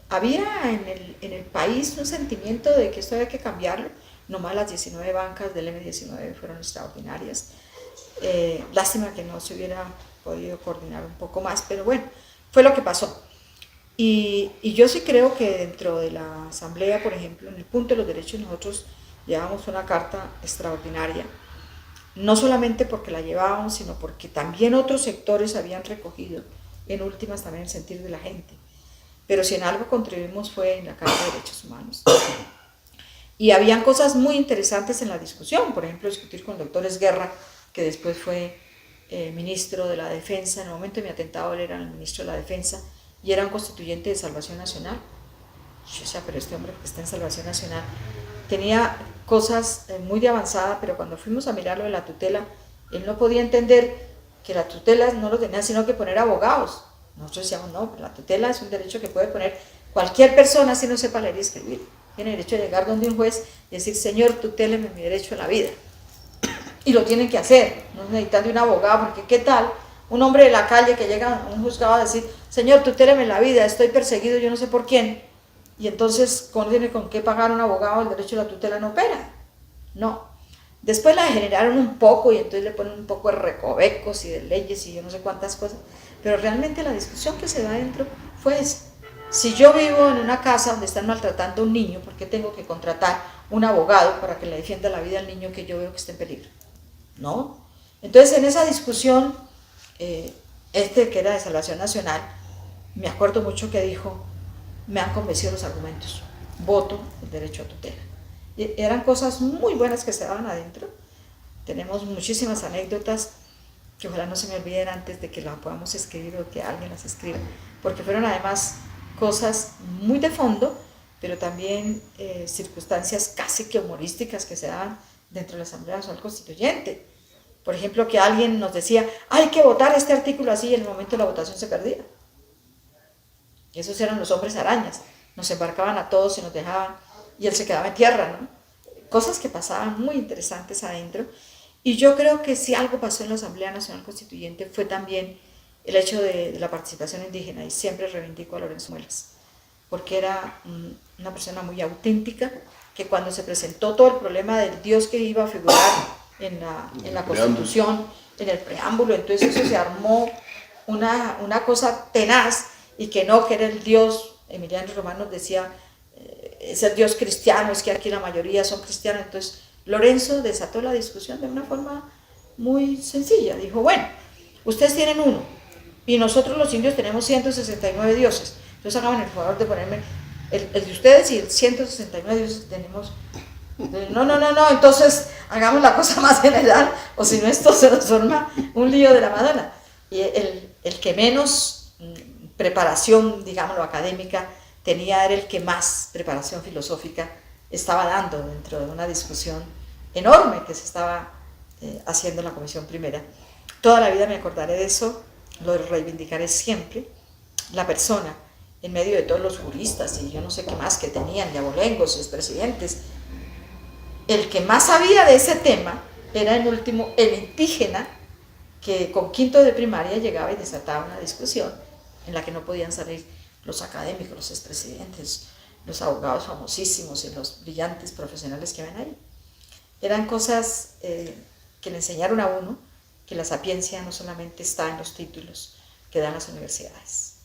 Había en el país un sentimiento de que esto había que cambiarlo. Nomás las 19 bancas del M19 fueron extraordinarias. Lástima que no se hubiera podido coordinar un poco más, pero bueno, fue lo que pasó. Y yo sí creo que dentro de la Asamblea, por ejemplo, en el punto de los derechos, nosotros llevamos una carta extraordinaria, no solamente porque la llevábamos, sino porque también otros sectores habían recogido, en últimas también el sentir de la gente. Pero si en algo contribuimos fue en la Carta de Derechos Humanos. Y habían cosas muy interesantes en la discusión, por ejemplo, discutir con el doctor Esguerra, que después fue ministro de la Defensa. En el momento de mi atentado él era el ministro de la Defensa y era un constituyente de Salvación Nacional. Yo decía, pero este hombre que está en Salvación Nacional tenía cosas muy de avanzada, pero cuando fuimos a mirar lo de la tutela, él no podía entender que la tutela no lo tenía sino que poner abogados. Nosotros decíamos, no, la tutela es un derecho que puede poner cualquier persona si no sepa leer y escribir. Tiene derecho a llegar donde un juez y decir, señor, tutéleme mi derecho a la vida. Y lo tienen que hacer, no necesitan de un abogado, porque ¿qué tal? Un hombre de la calle que llega a un juzgado a decir, señor, tutéleme la vida, estoy perseguido, yo no sé por quién. Y entonces, ¿cómo tiene con qué pagar un abogado? El derecho a la tutela no opera. No. Después la degeneraron un poco y entonces le ponen un poco de recovecos y de leyes y yo no sé cuántas cosas. Pero realmente la discusión que se da dentro fue esa. Si yo vivo en una casa donde están maltratando a un niño, ¿por qué tengo que contratar un abogado para que le defienda la vida al niño que yo veo que está en peligro? ¿No? Entonces en esa discusión, que era de Salvación Nacional, me acuerdo mucho que dijo, me han convencido los argumentos, voto el derecho a tutela. Y eran cosas muy buenas que se daban adentro. Tenemos muchísimas anécdotas que ojalá no se me olviden antes de que las podamos escribir o que alguien las escriba, porque fueron además cosas muy de fondo, pero también circunstancias casi que humorísticas que se daban dentro de la Asamblea Nacional Constituyente. Por ejemplo, que alguien nos decía, hay que votar este artículo así, y en el momento de la votación se perdía. Y esos eran los hombres arañas, nos embarcaban a todos y nos dejaban, y él se quedaba en tierra, ¿no? Cosas que pasaban muy interesantes adentro. Y yo creo que si algo pasó en la Asamblea Nacional Constituyente fue también el hecho de la participación indígena, y siempre reivindico a Lorenzo Muelas, porque era una persona muy auténtica, que cuando se presentó todo el problema del Dios que iba a figurar en la Constitución, en el preámbulo, entonces eso se armó una cosa tenaz, y que era el Dios. Emiliano Román nos decía, es el Dios cristiano, es que aquí la mayoría son cristianos. Entonces Lorenzo desató la discusión de una forma muy sencilla, dijo, bueno, ustedes tienen uno, y nosotros los indios tenemos 169 dioses, entonces háganme el favor de ponerme el de ustedes y el 169 dioses que tenemos. No, entonces hagamos la cosa más general, o si no esto se nos forma un lío de la Madonna. Y el que menos preparación, digámoslo, académica tenía era el que más preparación filosófica estaba dando dentro de una discusión enorme que se estaba haciendo en la Comisión Primera. Toda la vida me acordaré de eso, lo reivindicaré siempre. La persona, en medio de todos los juristas y yo no sé qué más que tenían, de abolengos, expresidentes, el que más sabía de ese tema era en último el indígena, que con quinto de primaria llegaba y desataba una discusión en la que no podían salir los académicos, los expresidentes, los abogados famosísimos y los brillantes profesionales que ven ahí. Eran cosas que le enseñaron a uno que la sapiencia no solamente está en los títulos que dan las universidades.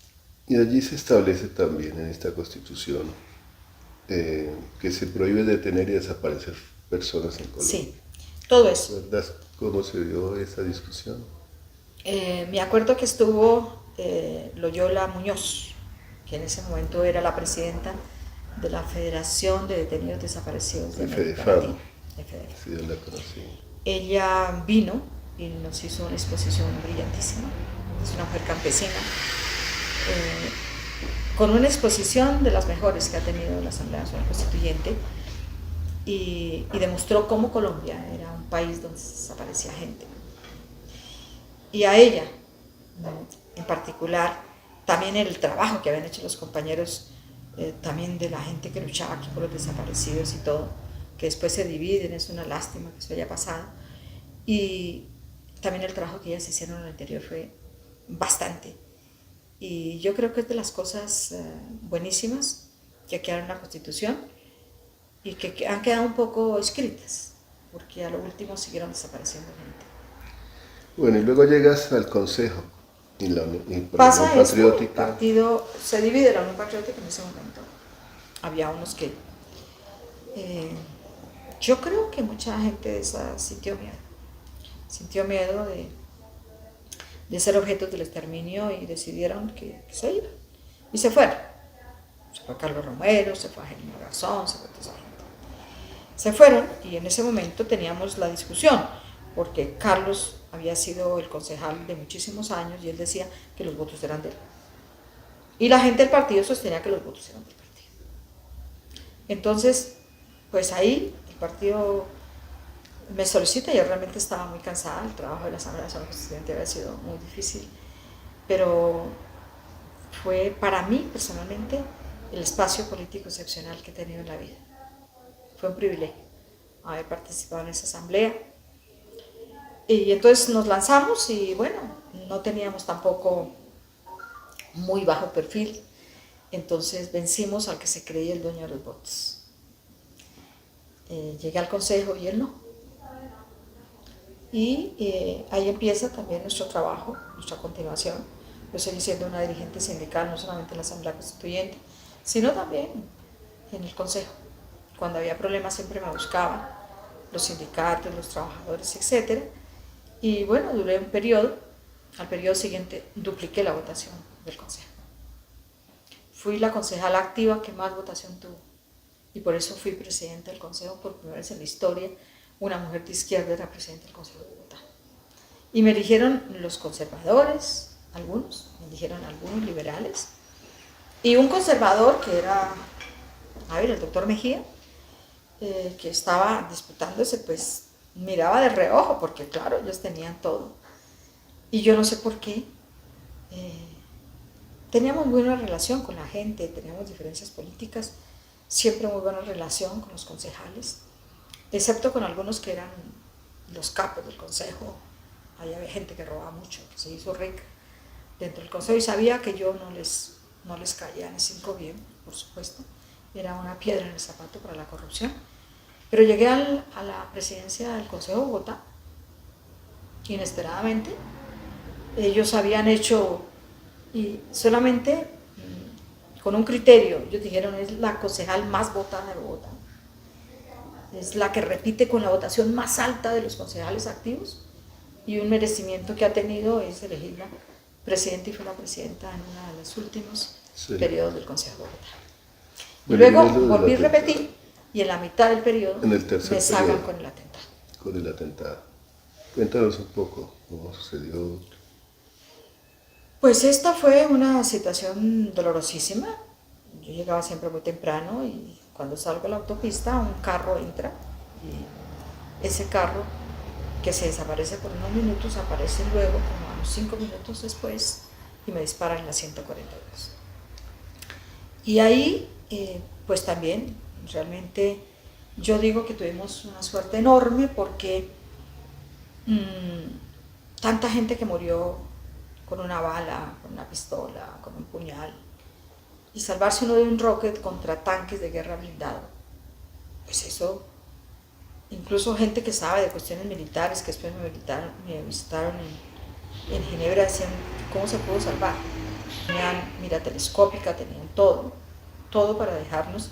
Y allí se establece también en esta Constitución que se prohíbe detener y desaparecer personas en Colombia. Sí, todo eso. ¿Verdad? ¿Cómo se dio esa discusión? Me acuerdo que estuvo Loyola Muñoz, que en ese momento era la presidenta de la Federación de Detenidos Desaparecidos de América Latina. Sí, yo la conocí. Ella vino y nos hizo una exposición brillantísima. Es una mujer campesina, con una exposición de las mejores que ha tenido la Asamblea Nacional Constituyente, y demostró cómo Colombia era un país donde se desaparecía gente. Y a ella, en particular, también el trabajo que habían hecho los compañeros, también de la gente que luchaba aquí por los desaparecidos y todo, que después se dividen, es una lástima que eso haya pasado, y también el trabajo que ellas hicieron en el interior fue bastante. Y yo creo que es de las cosas buenísimas que quedaron en la Constitución y que han quedado un poco escritas, porque a lo último siguieron desapareciendo gente. Bueno, y luego llegas al Consejo Y la Unión Pasa esto, el Patriótica. partido se divide, la Unión Patriótica en ese momento. Había unos que... yo creo que mucha gente de esa sintió miedo de ser objetos del exterminio y decidieron que se iban. Y se fueron. Se fue Carlos Romero, se fue Angelino Garzón, se fue toda esa gente. Se fueron y en ese momento teníamos la discusión, porque Carlos había sido el concejal de muchísimos años y él decía que los votos eran de él. Y la gente del partido sostenía que los votos eran del partido. Entonces, pues ahí el partido me solicita, yo realmente estaba muy cansada, el trabajo de la Asamblea Nacional Constituyente había sido muy difícil, pero fue para mí personalmente el espacio político excepcional que he tenido en la vida. Fue un privilegio haber participado en esa asamblea. Y entonces nos lanzamos y bueno, no teníamos tampoco muy bajo perfil, entonces vencimos al que se creía el dueño de los votos. Llegué al consejo y él no. Y ahí empieza también nuestro trabajo, nuestra continuación. Yo seguí siendo una dirigente sindical, no solamente en la Asamblea Constituyente, sino también en el consejo. Cuando había problemas siempre me buscaban los sindicatos, los trabajadores, etc. Y bueno, duré un periodo. Al periodo siguiente dupliqué la votación del consejo. Fui la concejala activa que más votación tuvo. Y por eso fui presidenta del consejo por primera vez en la historia. Una mujer de izquierda era presidenta del Consejo de Bogotá. Y me eligieron los conservadores, algunos, me eligieron algunos liberales. Y un conservador que era, el doctor Mejía, que estaba disputándose, pues miraba de reojo, porque claro, ellos tenían todo. Y yo no sé por qué. Teníamos muy buena relación con la gente, teníamos diferencias políticas, siempre muy buena relación con los concejales, excepto con algunos que eran los capos del consejo. Ahí había gente que robaba mucho, que se hizo rica dentro del consejo y sabía que yo no les caía ni 5 bien, por supuesto. Era una piedra en el zapato para la corrupción. Pero llegué a la presidencia del Consejo de Bogotá, inesperadamente. Ellos habían hecho, y solamente con un criterio, ellos dijeron, es la concejal más votada de Bogotá. Es la que repite con la votación más alta de los concejales activos, y un merecimiento que ha tenido es elegirla presidenta, y fue la presidenta en uno de los últimos periodos del Consejo de Bogotá. Y luego volví a repetir, y en la mitad del periodo me sacan con el atentado. Con el atentado. Cuéntanos un poco cómo sucedió. Pues esta fue una situación dolorosísima. Yo llegaba siempre muy temprano y cuando salgo a la autopista un carro entra y ese carro que se desaparece por unos minutos aparece luego como a unos 5 minutos después y me disparan en la 142. Y ahí pues también realmente yo digo que tuvimos una suerte enorme porque tanta gente que murió con una bala, con una pistola, con un puñal, y salvarse uno de un rocket contra tanques de guerra blindado, pues eso, incluso gente que sabe de cuestiones militares, que después me visitaron en Ginebra, decían, ¿cómo se pudo salvar? Tenían mira telescópica, tenían todo para dejarnos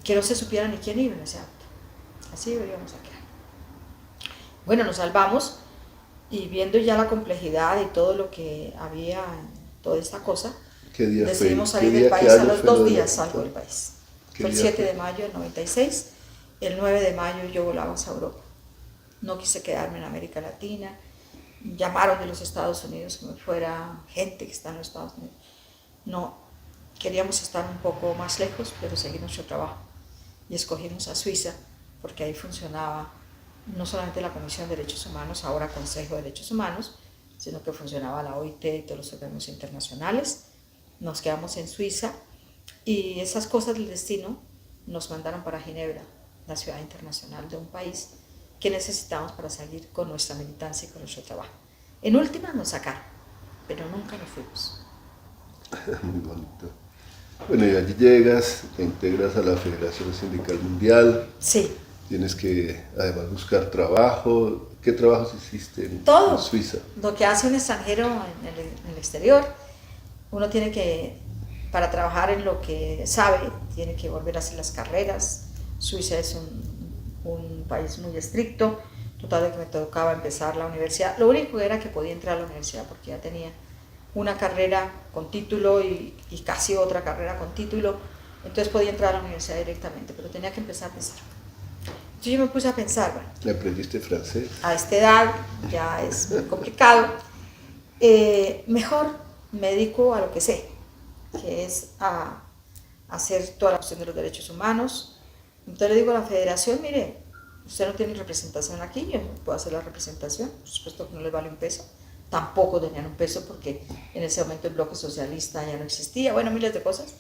que no se supiera ni quién iba en ese acto. Así deberíamos quedar. Bueno, nos salvamos y viendo ya la complejidad y todo lo que había en toda esta cosa, decidimos salir del país. A los 2 días salgo del país. Fue el 7 de mayo del 96, el 9 de mayo yo volaba hacia Europa. No quise quedarme en América Latina, llamaron de los Estados Unidos que me fuera, gente que está en los Estados Unidos. No, queríamos estar un poco más lejos, pero seguir nuestro trabajo. Y escogimos a Suiza, porque ahí funcionaba no solamente la Comisión de Derechos Humanos, ahora Consejo de Derechos Humanos, sino que funcionaba la OIT y todos los organismos internacionales. Nos quedamos en Suiza y esas cosas del destino nos mandaron para Ginebra, la ciudad internacional de un país que necesitamos para seguir con nuestra militancia y con nuestro trabajo. En última nos sacaron, pero nunca nos fuimos. Muy bonito. Bueno, y allí llegas, te integras a la Federación Sindical Mundial. Sí. tienes que además buscar trabajo. ¿Qué trabajos hiciste en Todo. Suiza? Lo que hace un extranjero en el exterior, uno tiene que, para trabajar en lo que sabe, tiene que volver a hacer las carreras. Suiza es un país muy estricto. Total, de que me tocaba empezar la universidad. Lo único era que podía entrar a la universidad porque ya tenía una carrera con título y casi otra carrera con título. Entonces podía entrar a la universidad directamente, pero tenía que empezar a pensar. Entonces yo me puse a pensar, bueno, ¿Aprendiste francés? a esta edad ya es muy complicado, mejor me dedico a lo que sé, que es a hacer toda la cuestión de los derechos humanos. Entonces le digo a la federación, mire, usted no tiene representación aquí, yo puedo hacer la representación, por supuesto que no les vale un peso, tampoco tenían un peso porque en ese momento el bloque socialista ya no existía, bueno, miles de cosas.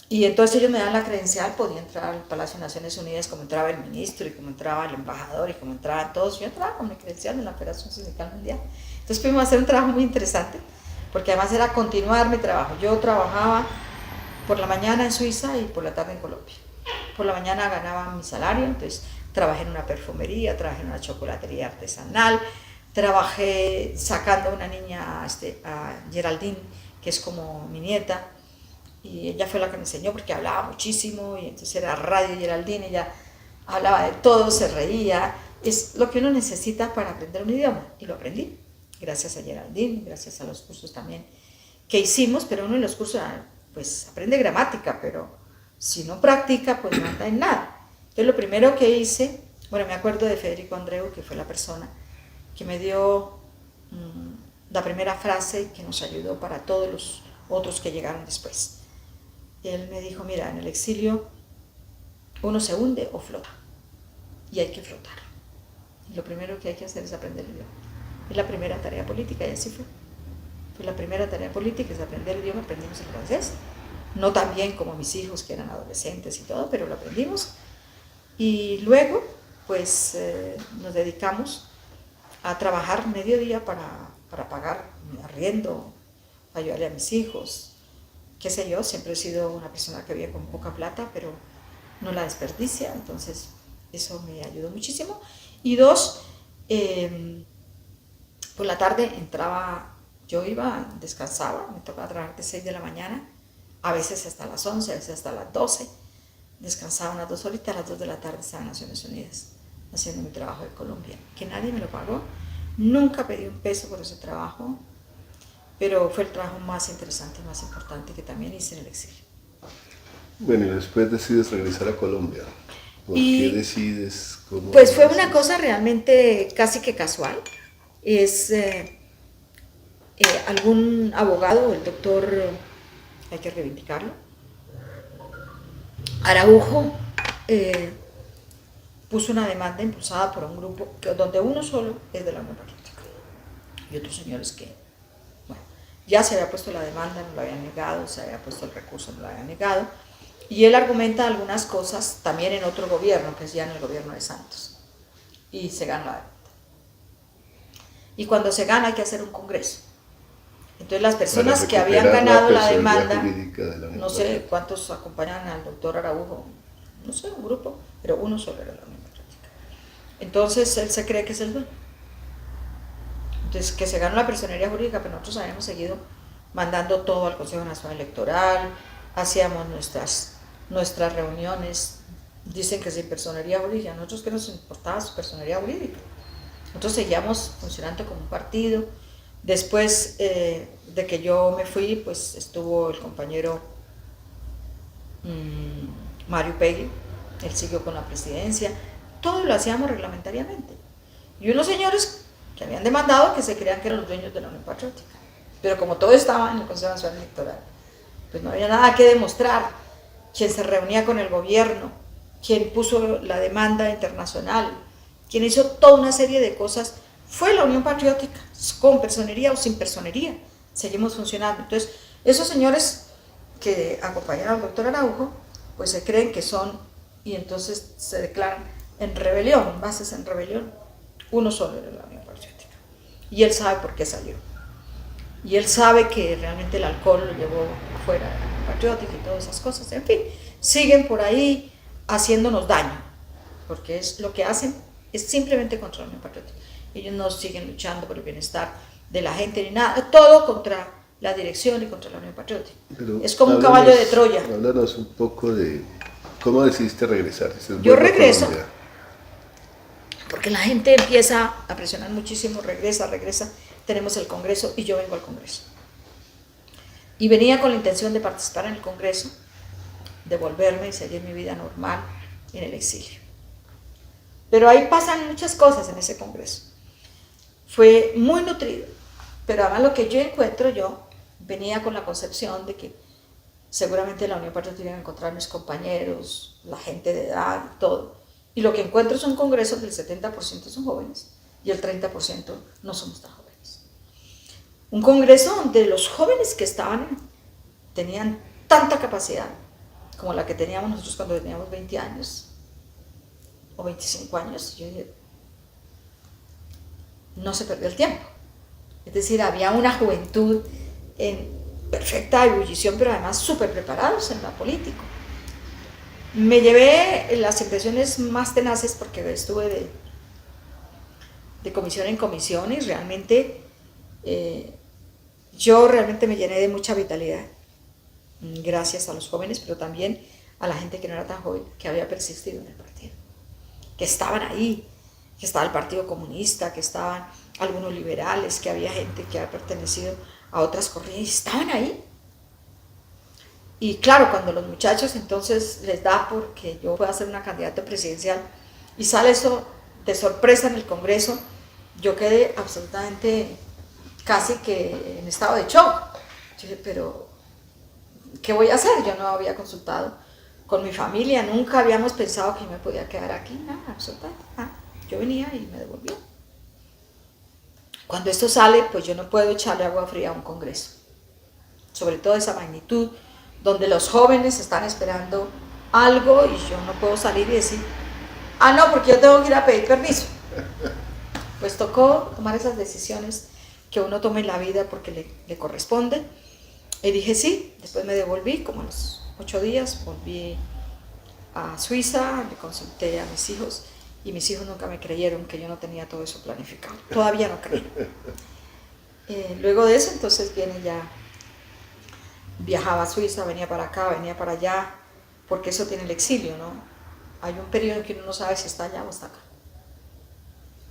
Y entonces ellos me dan la credencial, podía entrar al Palacio de Naciones Unidas como entraba el ministro y como entraba el embajador y como entraban todos. Yo entraba con mi credencial en la Federación Sindical Mundial. Entonces pudimos hacer un trabajo muy interesante, porque además era continuar mi trabajo. Yo trabajaba por la mañana en Suiza y por la tarde en Colombia. Por la mañana ganaba mi salario, entonces trabajé en una perfumería, trabajé en una chocolatería artesanal, trabajé sacando a una niña, a Geraldine, que es como mi nieta, y ella fue la que me enseñó porque hablaba muchísimo y entonces era Radio Geraldine, ella hablaba de todo, se reía, es lo que uno necesita para aprender un idioma y lo aprendí gracias a Geraldine, gracias a los cursos también que hicimos, pero uno en los cursos pues aprende gramática, pero si no practica pues no anda en nada. Entonces lo primero que hice, bueno, me acuerdo de Federico Andreu, que fue la persona que me dio la primera frase que nos ayudó para todos los otros que llegaron después. Él me dijo, mira, en el exilio uno se hunde o flota, y hay que flotar. Y lo primero que hay que hacer es aprender el idioma. Es la primera tarea política, y así fue. Fue la primera tarea política, es aprender el idioma, aprendimos el francés. No tan bien como mis hijos, que eran adolescentes y todo, pero lo aprendimos. Y luego, pues, nos dedicamos a trabajar mediodía para pagar mi arriendo, ayudarle a mis hijos, qué sé yo. Siempre he sido una persona que vive con poca plata, pero no la desperdicia, entonces eso me ayudó muchísimo. Y dos, por la tarde entraba, yo iba, descansaba, me tocaba trabajar de 6 de la mañana, a veces hasta las 11, a veces hasta las 12, descansaba unas 2 horitas, a las 2 de la tarde estaba en Naciones Unidas, haciendo mi trabajo de Colombia, que nadie me lo pagó, nunca pedí un peso por ese trabajo, pero fue el trabajo más interesante y más importante que también hice en el exilio. Bueno, y después decides regresar a Colombia. ¿Por qué decides? ¿Cómo pues fue una haces? cosa realmente casi que casual. Es algún abogado, el doctor, hay que reivindicarlo, Araujo, puso una demanda impulsada por un grupo donde uno solo es de la Unión Patriótica y otros señores que, bueno, ya se había puesto la demanda, no lo habían negado, se había puesto el recurso, no lo habían negado, y él argumenta algunas cosas también en otro gobierno, que es ya en el gobierno de Santos, y se gana la demanda. Y cuando se gana hay que hacer un congreso. Entonces las personas que habían ganado la demanda, no sé cuántos acompañan al doctor Araujo, no sé, un grupo, pero uno solo era la Unión Patriótica. Entonces él se cree que es el dueño. Entonces que se ganó la personería jurídica, pero nosotros habíamos seguido mandando todo al Consejo Nacional Electoral, hacíamos nuestras reuniones, dicen que sin personería jurídica, a nosotros que nos importaba su personería jurídica. Nosotros seguíamos funcionando como un partido. Después de que yo me fui, pues estuvo el compañero Mario Peggy, él siguió con la presidencia, todo lo hacíamos reglamentariamente. Y unos señores que habían demandado que se creían que eran los dueños de la Unión Patriótica. Pero como todo estaba en el Consejo Nacional Electoral, pues no había nada que demostrar. Quien se reunía con el gobierno, quien puso la demanda internacional, quien hizo toda una serie de cosas, fue la Unión Patriótica, con personería o sin personería, seguimos funcionando. Entonces, esos señores que acompañaron al doctor Araujo, pues se creen que son, y entonces se declaran en rebelión, bases en rebelión. Uno solo era la Unión Patriótica. Y él sabe por qué salió. Y él sabe que realmente el alcohol lo llevó afuera de la Unión Patriótica y todas esas cosas. En fin, siguen por ahí haciéndonos daño. porque es lo que hacen es simplemente contra la Unión Patriótica. Ellos no siguen luchando por el bienestar de la gente ni nada, todo contra la dirección y contra la Unión Patriótica. Pero es como un caballo de Troya. Háblanos un poco de cómo decidiste regresar. Yo regreso porque la gente empieza a presionar muchísimo, regresa, tenemos el Congreso y yo vengo al Congreso. Y venía con la intención de participar en el Congreso, de volverme y seguir mi vida normal en el exilio. Pero ahí pasan muchas cosas en ese Congreso. Fue muy nutrido, pero además lo que yo encuentro, yo venía con la concepción de que seguramente la Unión Patriótica iba a encontrar mis compañeros, la gente de edad y todo. Y lo que encuentro son congresos del 70% son jóvenes y el 30% no somos tan jóvenes. Un congreso donde los jóvenes que estaban tenían tanta capacidad como la que teníamos nosotros cuando teníamos 20 años o 25 años. Yo dije, no se perdió el tiempo. Es decir, había una juventud en perfecta ebullición, pero además súper preparados en la política. Me llevé las impresiones más tenaces porque estuve de comisión en comisión y realmente yo realmente me llené de mucha vitalidad gracias a los jóvenes, pero también a la gente que no era tan joven, que había persistido en el partido, que estaban ahí, que estaba el Partido Comunista, que estaban algunos liberales, que había gente que había pertenecido a otras corrientes, estaban ahí. Y claro, cuando los muchachos entonces les da porque yo pueda ser una candidata presidencial y sale eso de sorpresa en el Congreso, yo quedé absolutamente casi que en estado de shock. Yo dije, pero ¿qué voy a hacer? Yo no había consultado con mi familia, nunca habíamos pensado que yo me podía quedar aquí, nada, absolutamente nada. Yo venía y me devolvía. Cuando esto sale, pues yo no puedo echarle agua fría a un Congreso, sobre todo esa magnitud, donde los jóvenes están esperando algo y yo no puedo salir y decir, ah, no, porque yo tengo que ir a pedir permiso. Pues tocó tomar esas decisiones que uno toma en la vida porque le corresponde. Y dije sí, después me devolví, como a los 8 días, volví a Suiza, le consulté a mis hijos y mis hijos nunca me creyeron que yo no tenía todo eso planificado. Todavía no creen. Luego de eso, entonces viene ya, viajaba a Suiza, venía para acá, venía para allá, porque eso tiene el exilio, ¿no? Hay un periodo en que uno no sabe si está allá o está acá.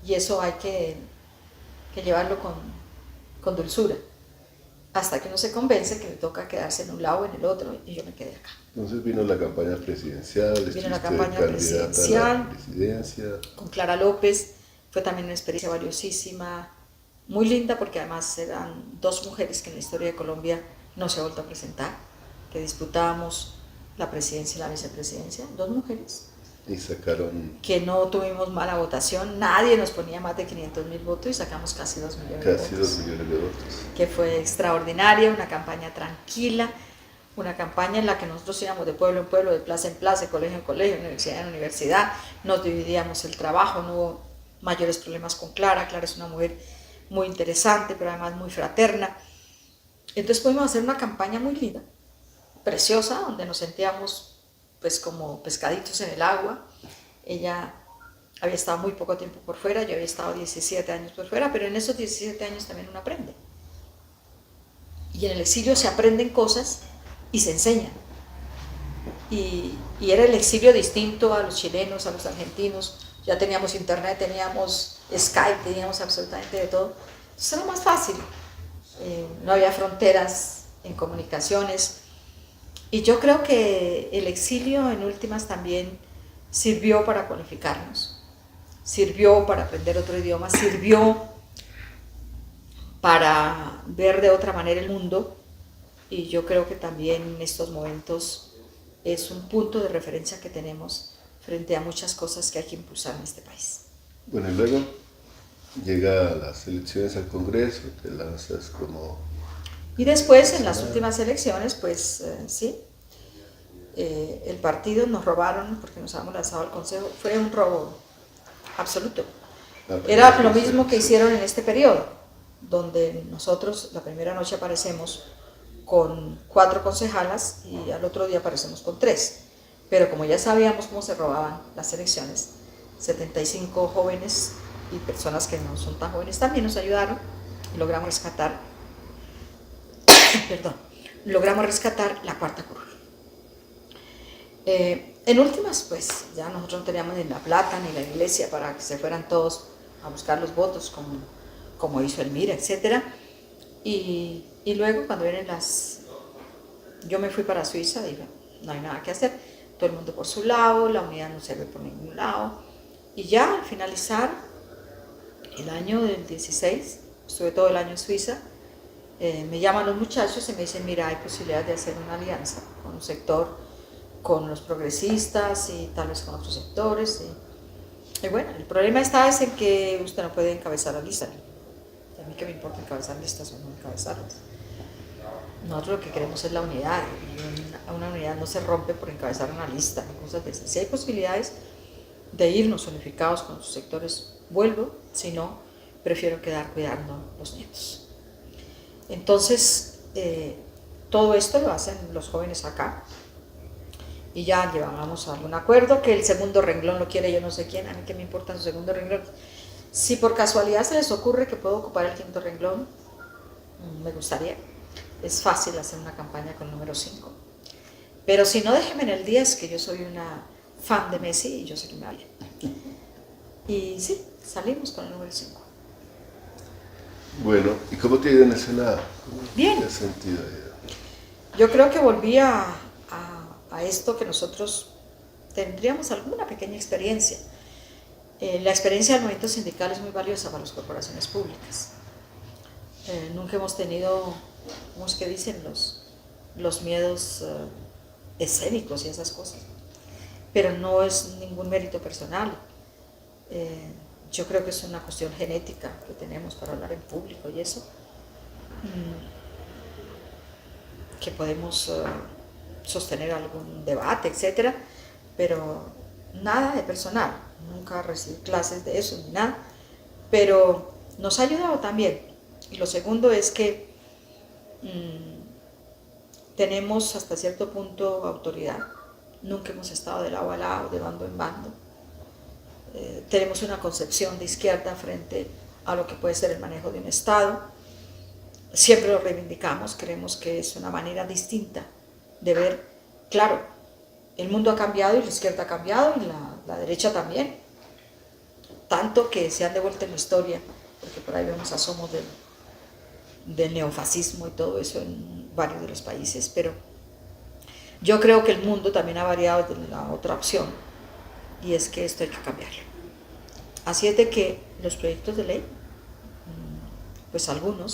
Y eso hay que llevarlo con dulzura, hasta que uno se convence que le toca quedarse en un lado o en el otro, y yo me quedé acá. Entonces vino la campaña presidencial, vino la campaña presidencial a la presidencia. Con Clara López, fue también una experiencia valiosísima, muy linda, porque además eran 2 mujeres que en la historia de Colombia no se ha vuelto a presentar, que disputábamos la presidencia y la vicepresidencia, 2 mujeres. Y sacaron... Que no tuvimos mala votación, nadie nos ponía más de 500.000 votos y sacamos casi 2 millones de votos. Casi 2 millones de votos. Que fue extraordinaria, una campaña tranquila, una campaña en la que nosotros íbamos de pueblo en pueblo, de plaza en plaza, de colegio en colegio, universidad en universidad, nos dividíamos el trabajo, no hubo mayores problemas con Clara. Clara es una mujer muy interesante, pero además muy fraterna. Entonces pudimos hacer una campaña muy linda, preciosa, donde nos sentíamos pues como pescaditos en el agua. Ella había estado muy poco tiempo por fuera, yo había estado 17 años por fuera, pero en esos 17 años también uno aprende. Y en el exilio se aprenden cosas y se enseñan. Y era el exilio distinto a los chilenos, a los argentinos. Ya teníamos internet, teníamos Skype, teníamos absolutamente de todo. Entonces era más fácil. No había fronteras en comunicaciones. Y yo creo que el exilio en últimas también sirvió para cualificarnos, sirvió para aprender otro idioma, sirvió para ver de otra manera el mundo, y yo creo que también en estos momentos es un punto de referencia que tenemos frente a muchas cosas que hay que impulsar en este país. Bueno, y luego llega las elecciones al Congreso, te lanzas como... Y después, en las últimas elecciones, pues sí, el partido nos robaron porque nos habíamos lanzado al Consejo. Fue un robo absoluto. Era lo mismo que hicieron en este periodo, donde nosotros la primera noche aparecemos con 4 concejalas y al otro día aparecemos con 3. Pero como ya sabíamos cómo se robaban las elecciones, 75 jóvenes y personas que no son tan jóvenes también nos ayudaron y logramos rescatar, perdón, logramos rescatar la cuarta curul. En últimas, pues ya nosotros no teníamos ni la plata ni la iglesia para que se fueran todos a buscar los votos como hizo Elmira, etc. Y luego cuando vienen yo me fui para Suiza, dije, no hay nada que hacer, todo el mundo por su lado, la unidad no sirve por ningún lado. Y ya al finalizar el año del 16, estuve todo el año en Suiza, me llaman los muchachos y me dicen, mira, hay posibilidad de hacer una alianza con un sector, con los progresistas y tal vez con otros sectores. Y bueno, el problema está es en que usted no puede encabezar la lista. A mí que me importa encabezar listas o no encabezarlas. Nosotros lo que queremos es la unidad, y una unidad no se rompe por encabezar una lista, cosas de esas. Si hay posibilidades de irnos unificados con sus sectores, vuelvo, si no, prefiero quedar cuidando los nietos. Entonces, todo esto lo hacen los jóvenes acá, y ya llevábamos a algún acuerdo, que el segundo renglón lo quiere yo no sé quién, a mí que me importa su segundo renglón. Si por casualidad se les ocurre que puedo ocupar el quinto renglón, me gustaría. Es fácil hacer una campaña con el número 5. Pero si no, déjenme en el 10, que yo soy una fan de Messi y yo sé que me vale. Y sí, salimos con el número 5. Bueno, ¿y cómo te ha ido en escena? Bien. ¿Qué has sentido? Yo creo que volví a esto que nosotros tendríamos alguna pequeña experiencia. La experiencia del movimiento sindical es muy valiosa para las corporaciones públicas. Nunca hemos tenido, ¿cómo es que dicen? Los miedos escénicos y esas cosas. Pero no es ningún mérito personal. Yo creo que es una cuestión genética que tenemos para hablar en público y eso. Que podemos sostener algún debate, etcétera, pero nada de personal. Nunca recibí clases de eso ni nada, pero nos ha ayudado también. Y lo segundo es que tenemos hasta cierto punto autoridad. Nunca hemos estado de lado a lado, de bando en bando. Tenemos una concepción de izquierda frente a lo que puede ser el manejo de un Estado. Siempre lo reivindicamos, creemos que es una manera distinta de ver. Claro, el mundo ha cambiado y la izquierda ha cambiado y la derecha también. Tanto que se han devuelto en la historia, porque por ahí vemos asomos del neofascismo y todo eso en varios de los países. Pero yo creo que el mundo también ha variado de la otra opción, y es que esto hay que cambiarlo. Así es de que los proyectos de ley, pues alguno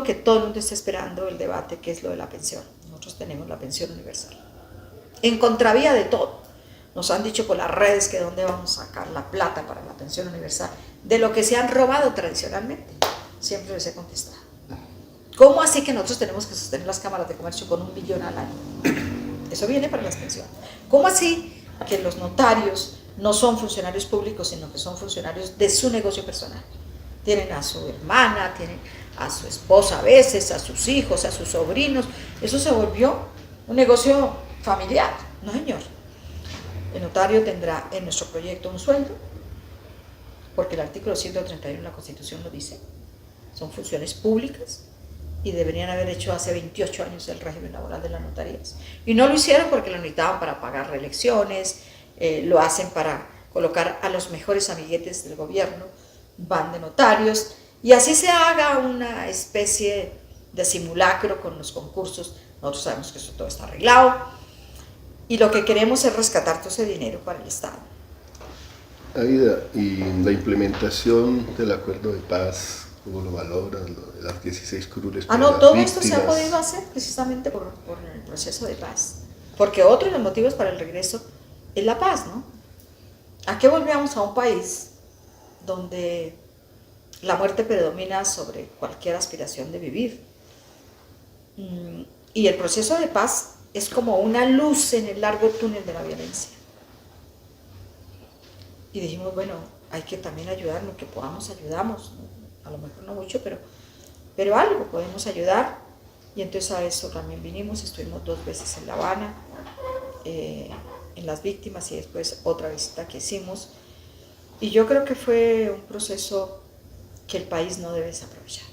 que todo el mundo está esperando el debate, que es lo de la pensión. Nosotros tenemos la pensión universal. En contravía de todo. Nos han dicho por las redes que dónde vamos a sacar la plata para la pensión universal, de lo que se han robado tradicionalmente. Siempre les he contestado. ¿Cómo así que nosotros tenemos que sostener las cámaras de comercio con 1 millón al año? Eso viene para las pensiones. ¿Cómo así que los notarios no son funcionarios públicos, sino que son funcionarios de su negocio personal? Tienen a su hermana, tienen a su esposa a veces, a sus hijos, a sus sobrinos. Eso se volvió un negocio familiar. No, señor. El notario tendrá en nuestro proyecto un sueldo, porque el artículo 131 de la Constitución lo dice. Son funciones públicas y deberían haber hecho hace 28 años el régimen laboral de las notarías. Y no lo hicieron porque lo necesitaban para pagar reelecciones, lo hacen para colocar a los mejores amiguetes del gobierno, van de notarios, y así se haga una especie de simulacro con los concursos. Nosotros sabemos que eso todo está arreglado, y lo que queremos es rescatar todo ese dinero para el Estado. Aida, y la implementación del acuerdo de paz, ¿cómo lo valoran? Las 16 curules para No, las todo víctimas. esto se ha podido hacer precisamente por el proceso de paz, porque otro de los motivos para el regreso es la paz, ¿no? ¿A qué volvíamos a un país donde la muerte predomina sobre cualquier aspiración de vivir? Y el proceso de paz es como una luz en el largo túnel de la violencia. Y dijimos, bueno, hay que también ayudar, lo que podamos ayudamos, ¿no? A lo mejor no mucho, pero algo podemos ayudar. Y entonces a eso también vinimos, estuvimos 2 veces en La Habana, en las víctimas y después otra visita que hicimos. Y yo creo que fue un proceso que el país no debe desaprovechar.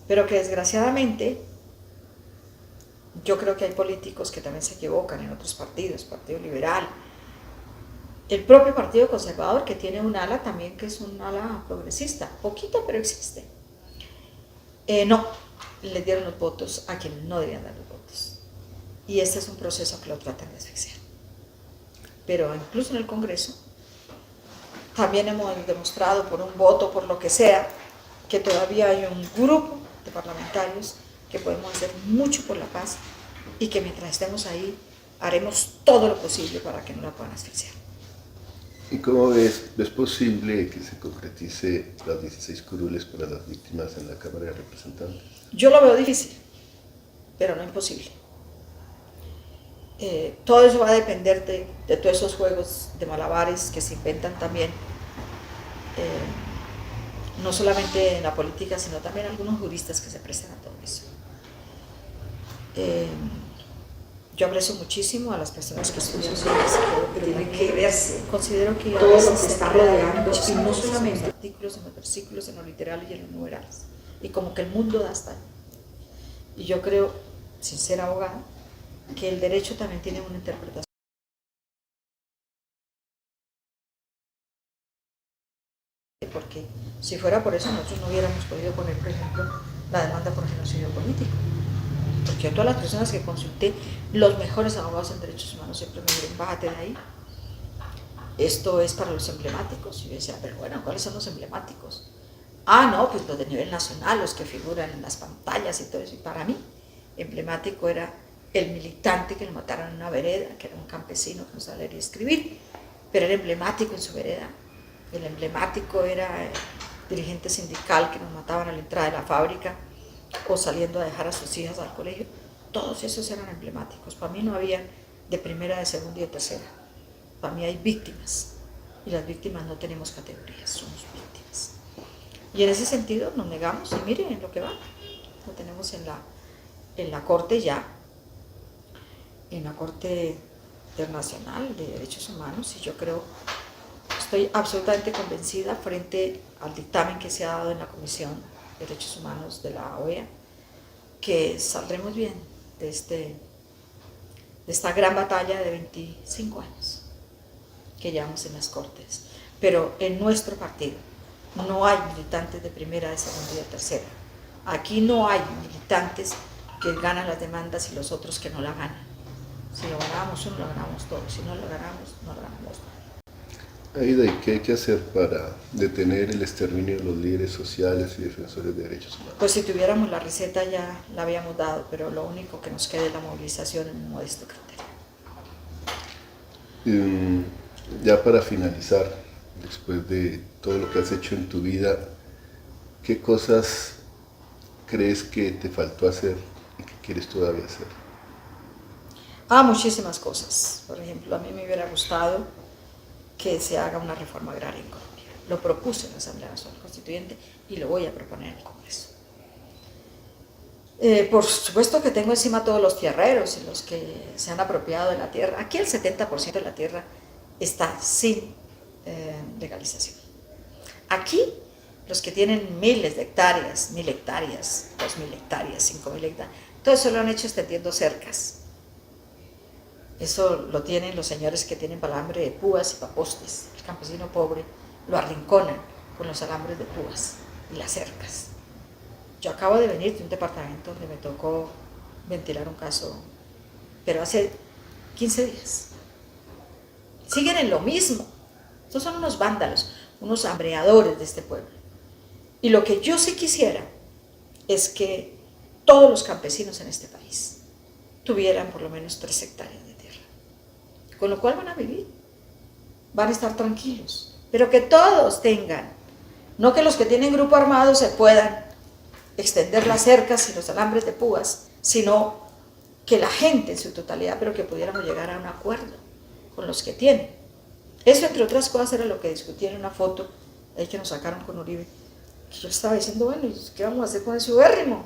Pero que desgraciadamente, yo creo que hay políticos que también se equivocan en otros partidos, Partido Liberal, el propio Partido Conservador, que tiene un ala también que es un ala progresista, poquito pero existe. No, le dieron los votos a quienes no debían dar los votos. Y este es un proceso que lo tratan de asfixiar. Pero incluso en el Congreso, también hemos demostrado por un voto, por lo que sea, que todavía hay un grupo de parlamentarios que podemos hacer mucho por la paz y que mientras estemos ahí haremos todo lo posible para que no la puedan asfixiar. ¿Y cómo ves posible que se concretice las 16 curules para las víctimas en la Cámara de Representantes? Yo lo veo difícil, pero no imposible. Todo eso va a depender de todos esos juegos de malabares que se inventan también, no solamente en la política, sino también algunos juristas que se prestan a todo eso. Yo aprecio muchísimo a las personas que estudian pero tiene que verse Considero que todo lo que está rodeando, y no en solamente los artículos, en los versículos, en los literales y en los numerales, y como que el mundo da hasta ahí. Y yo creo, sin ser abogada, que el derecho también tiene una interpretación. Porque si fuera por eso, nosotros no hubiéramos podido poner, por ejemplo, la demanda por genocidio político. Porque yo, todas las personas que consulté, los mejores abogados en derechos humanos siempre me dijeron, bájate de ahí. Esto es para los emblemáticos. Y yo decía, pero bueno, ¿cuáles son los emblemáticos? Ah, no, pues los de nivel nacional, los que figuran en las pantallas y todo eso. Y para mí, emblemático era el militante que lo mataron en una vereda, que era un campesino que no sabía leer y escribir, pero era emblemático en su vereda. El emblemático era el dirigente sindical que nos mataban a la entrada de la fábrica o saliendo a dejar a sus hijas al colegio. Todos esos eran emblemáticos. Para mí no había de primera, de segunda y de tercera. Para mí hay víctimas y las víctimas no tenemos categorías, somos víctimas. Y en ese sentido nos negamos y miren lo que va. Lo tenemos en la Corte ya, en la Corte Internacional de Derechos Humanos, y yo creo, estoy absolutamente convencida frente al dictamen que se ha dado en la Comisión de Derechos Humanos de la OEA, que saldremos bien de esta gran batalla de 25 años que llevamos en las Cortes. Pero en nuestro partido no hay militantes de primera, de segunda y de tercera. Aquí no hay militantes que ganan las demandas y los otros que no la ganan. Si lo ganábamos uno, lo ganábamos todos. Si no lo ganamos, no lo ganamos todos. Aida, ¿y qué hay que hacer para detener el exterminio de los líderes sociales y defensores de derechos humanos? Pues si tuviéramos la receta ya la habíamos dado, pero lo único que nos queda es la movilización en un modesto criterio. Ya para finalizar, después de todo lo que has hecho en tu vida, ¿qué cosas crees que te faltó hacer y que quieres todavía hacer? Muchísimas cosas. Por ejemplo, a mí me hubiera gustado que se haga una reforma agraria en Colombia. Lo propuse en la Asamblea Nacional Constituyente y lo voy a proponer en el Congreso. Por supuesto que tengo encima todos los tierreros y los que se han apropiado de la tierra. Aquí el 70% de la tierra está sin legalización. Aquí los que tienen miles de hectáreas, 1000 hectáreas, 2000 hectáreas, 5000 hectáreas, todo eso lo han hecho extendiendo cercas. Eso lo tienen los señores que tienen alambre de púas y papostes. El campesino pobre lo arrinconan con los alambres de púas y las cercas. Yo acabo de venir de un departamento donde me tocó ventilar un caso, pero hace 15 días. Siguen en lo mismo. Estos son unos vándalos, unos hambreadores de este pueblo. Y lo que yo sí quisiera es que todos los campesinos en este país tuvieran por lo menos 3 hectáreas de tierra, con lo cual van a vivir, van a estar tranquilos, pero que todos tengan, no que los que tienen grupo armado se puedan extender las cercas y los alambres de púas, sino que la gente en su totalidad, pero que pudiéramos llegar a un acuerdo con los que tienen. Eso, entre otras cosas, era lo que discutí en una foto ahí que nos sacaron con Uribe, que yo estaba diciendo, bueno, ¿qué vamos a hacer con ese ubérrimo?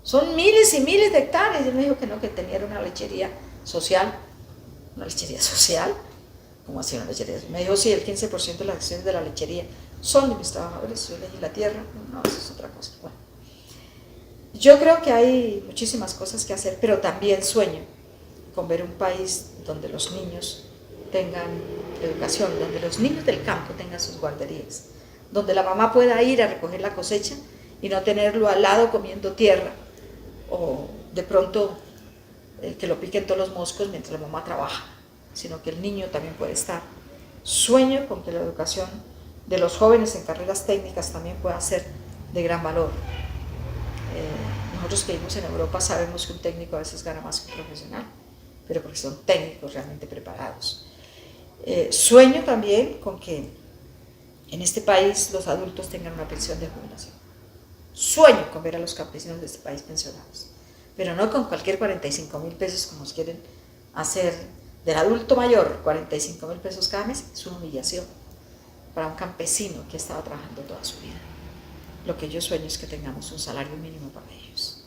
Son miles y miles de hectáreas. Y él me dijo que no, que tenía una lechería social. una lechería social. ¿Cómo así una lechería? Me dijo, sí, el 15% de las acciones de la lechería son de mis trabajadores, yo elegí la tierra. No, eso es otra cosa. Bueno, yo creo que hay muchísimas cosas que hacer, pero también sueño con ver un país donde los niños tengan educación, donde los niños del campo tengan sus guarderías, donde la mamá pueda ir a recoger la cosecha y no tenerlo al lado comiendo tierra, o de pronto que lo piquen todos los moscos mientras la mamá trabaja, sino que el niño también puede estar. Sueño con que la educación de los jóvenes en carreras técnicas también pueda ser de gran valor. Nosotros que vivimos en Europa sabemos que un técnico a veces gana más que un profesional, pero porque son técnicos realmente preparados. Sueño también con que en este país los adultos tengan una pensión de jubilación. Sueño con ver a los campesinos de este país pensionados, pero no con cualquier 45.000 pesos como nos quieren hacer del adulto mayor. 45.000 pesos cada mes es una humillación para un campesino que ha estado trabajando toda su vida. Lo que yo sueño es que tengamos un salario mínimo para ellos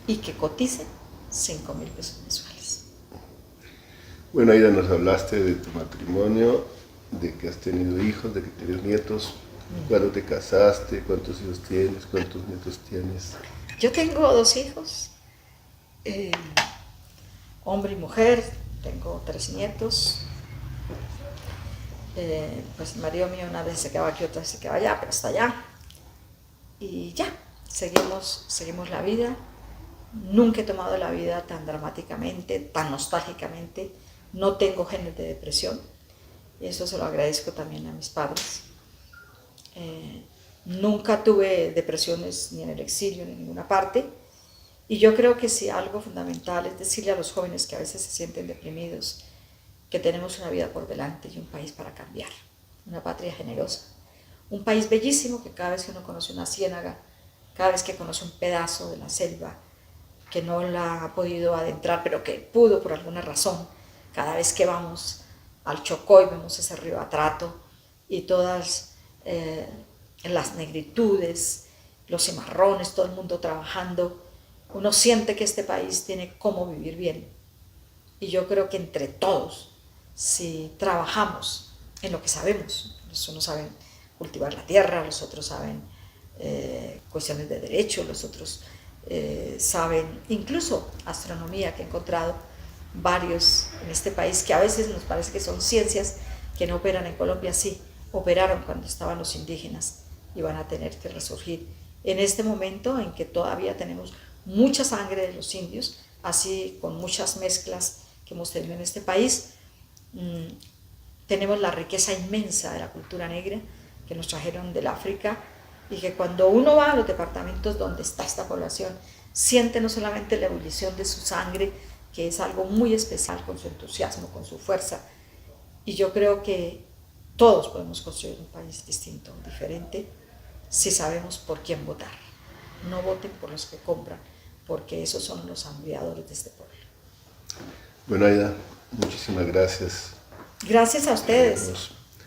y que coticen 5.000 pesos mensuales. Bueno, Aida, nos hablaste de tu matrimonio, de que has tenido hijos, de que tienes nietos. ¿Cuándo te casaste? ¿Cuántos hijos tienes? ¿Cuántos nietos tienes? Yo tengo 2 hijos, hombre y mujer. Tengo 3 nietos. Pues el marido mío una vez se quedaba aquí, otra vez se quedaba allá, pero hasta allá. Y ya, seguimos la vida. Nunca he tomado la vida tan dramáticamente, tan nostálgicamente. No tengo genes de depresión. Y eso se lo agradezco también a mis padres. Nunca tuve depresiones ni en el exilio ni en ninguna parte. Y yo creo que sí, algo fundamental es decirle a los jóvenes que a veces se sienten deprimidos que tenemos una vida por delante y un país para cambiar, una patria generosa, un país bellísimo que cada vez que uno conoce una ciénaga, cada vez que conoce un pedazo de la selva que no la ha podido adentrar, pero que pudo por alguna razón, cada vez que vamos al Chocó y vemos ese río Atrato y todas las negritudes, los cimarrones, todo el mundo trabajando, uno siente que este país tiene cómo vivir bien. Y yo creo que entre todos, si trabajamos en lo que sabemos, los unos saben cultivar la tierra, los otros saben cuestiones de derecho, los otros saben incluso astronomía, que he encontrado varios en este país que a veces nos parece que son ciencias que no operan en Colombia. Sí, operaron cuando estaban los indígenas y van a tener que resurgir en este momento en que todavía tenemos mucha sangre de los indios, así con muchas mezclas que hemos tenido en este país. Tenemos la riqueza inmensa de la cultura negra que nos trajeron del África, y que cuando uno va a los departamentos donde está esta población, siente no solamente la ebullición de su sangre, que es algo muy especial, con su entusiasmo, con su fuerza. Y yo creo que todos podemos construir un país distinto, diferente, si sabemos por quién votar. No voten por los que compran, porque esos son los hambriadores de este pueblo. Bueno, Aida, muchísimas gracias. Gracias a ustedes,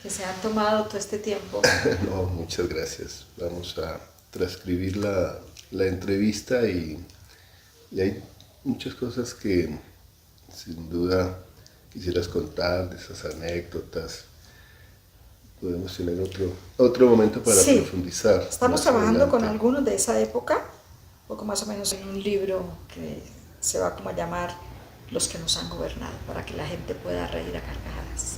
que se han tomado todo este tiempo. No, muchas gracias. Vamos a transcribir la entrevista y hay muchas cosas que sin duda quisieras contar, de esas anécdotas. Podemos tener otro momento para profundizar. Estamos trabajando con algunos de esa época, poco más o menos en un libro que se va como a llamar Los que nos han gobernado, para que la gente pueda reír a carcajadas.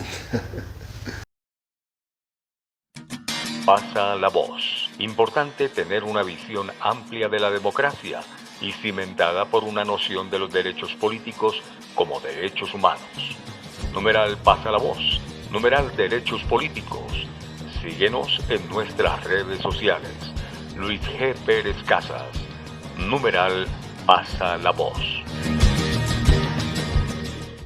Pasa la voz. Importante tener una visión amplia de la democracia y cimentada por una noción de los derechos políticos como derechos humanos. Numeral Pasa la voz. Numeral Derechos Políticos. Síguenos en nuestras redes sociales. Luis G. Pérez Casas. Numeral Pasa la voz.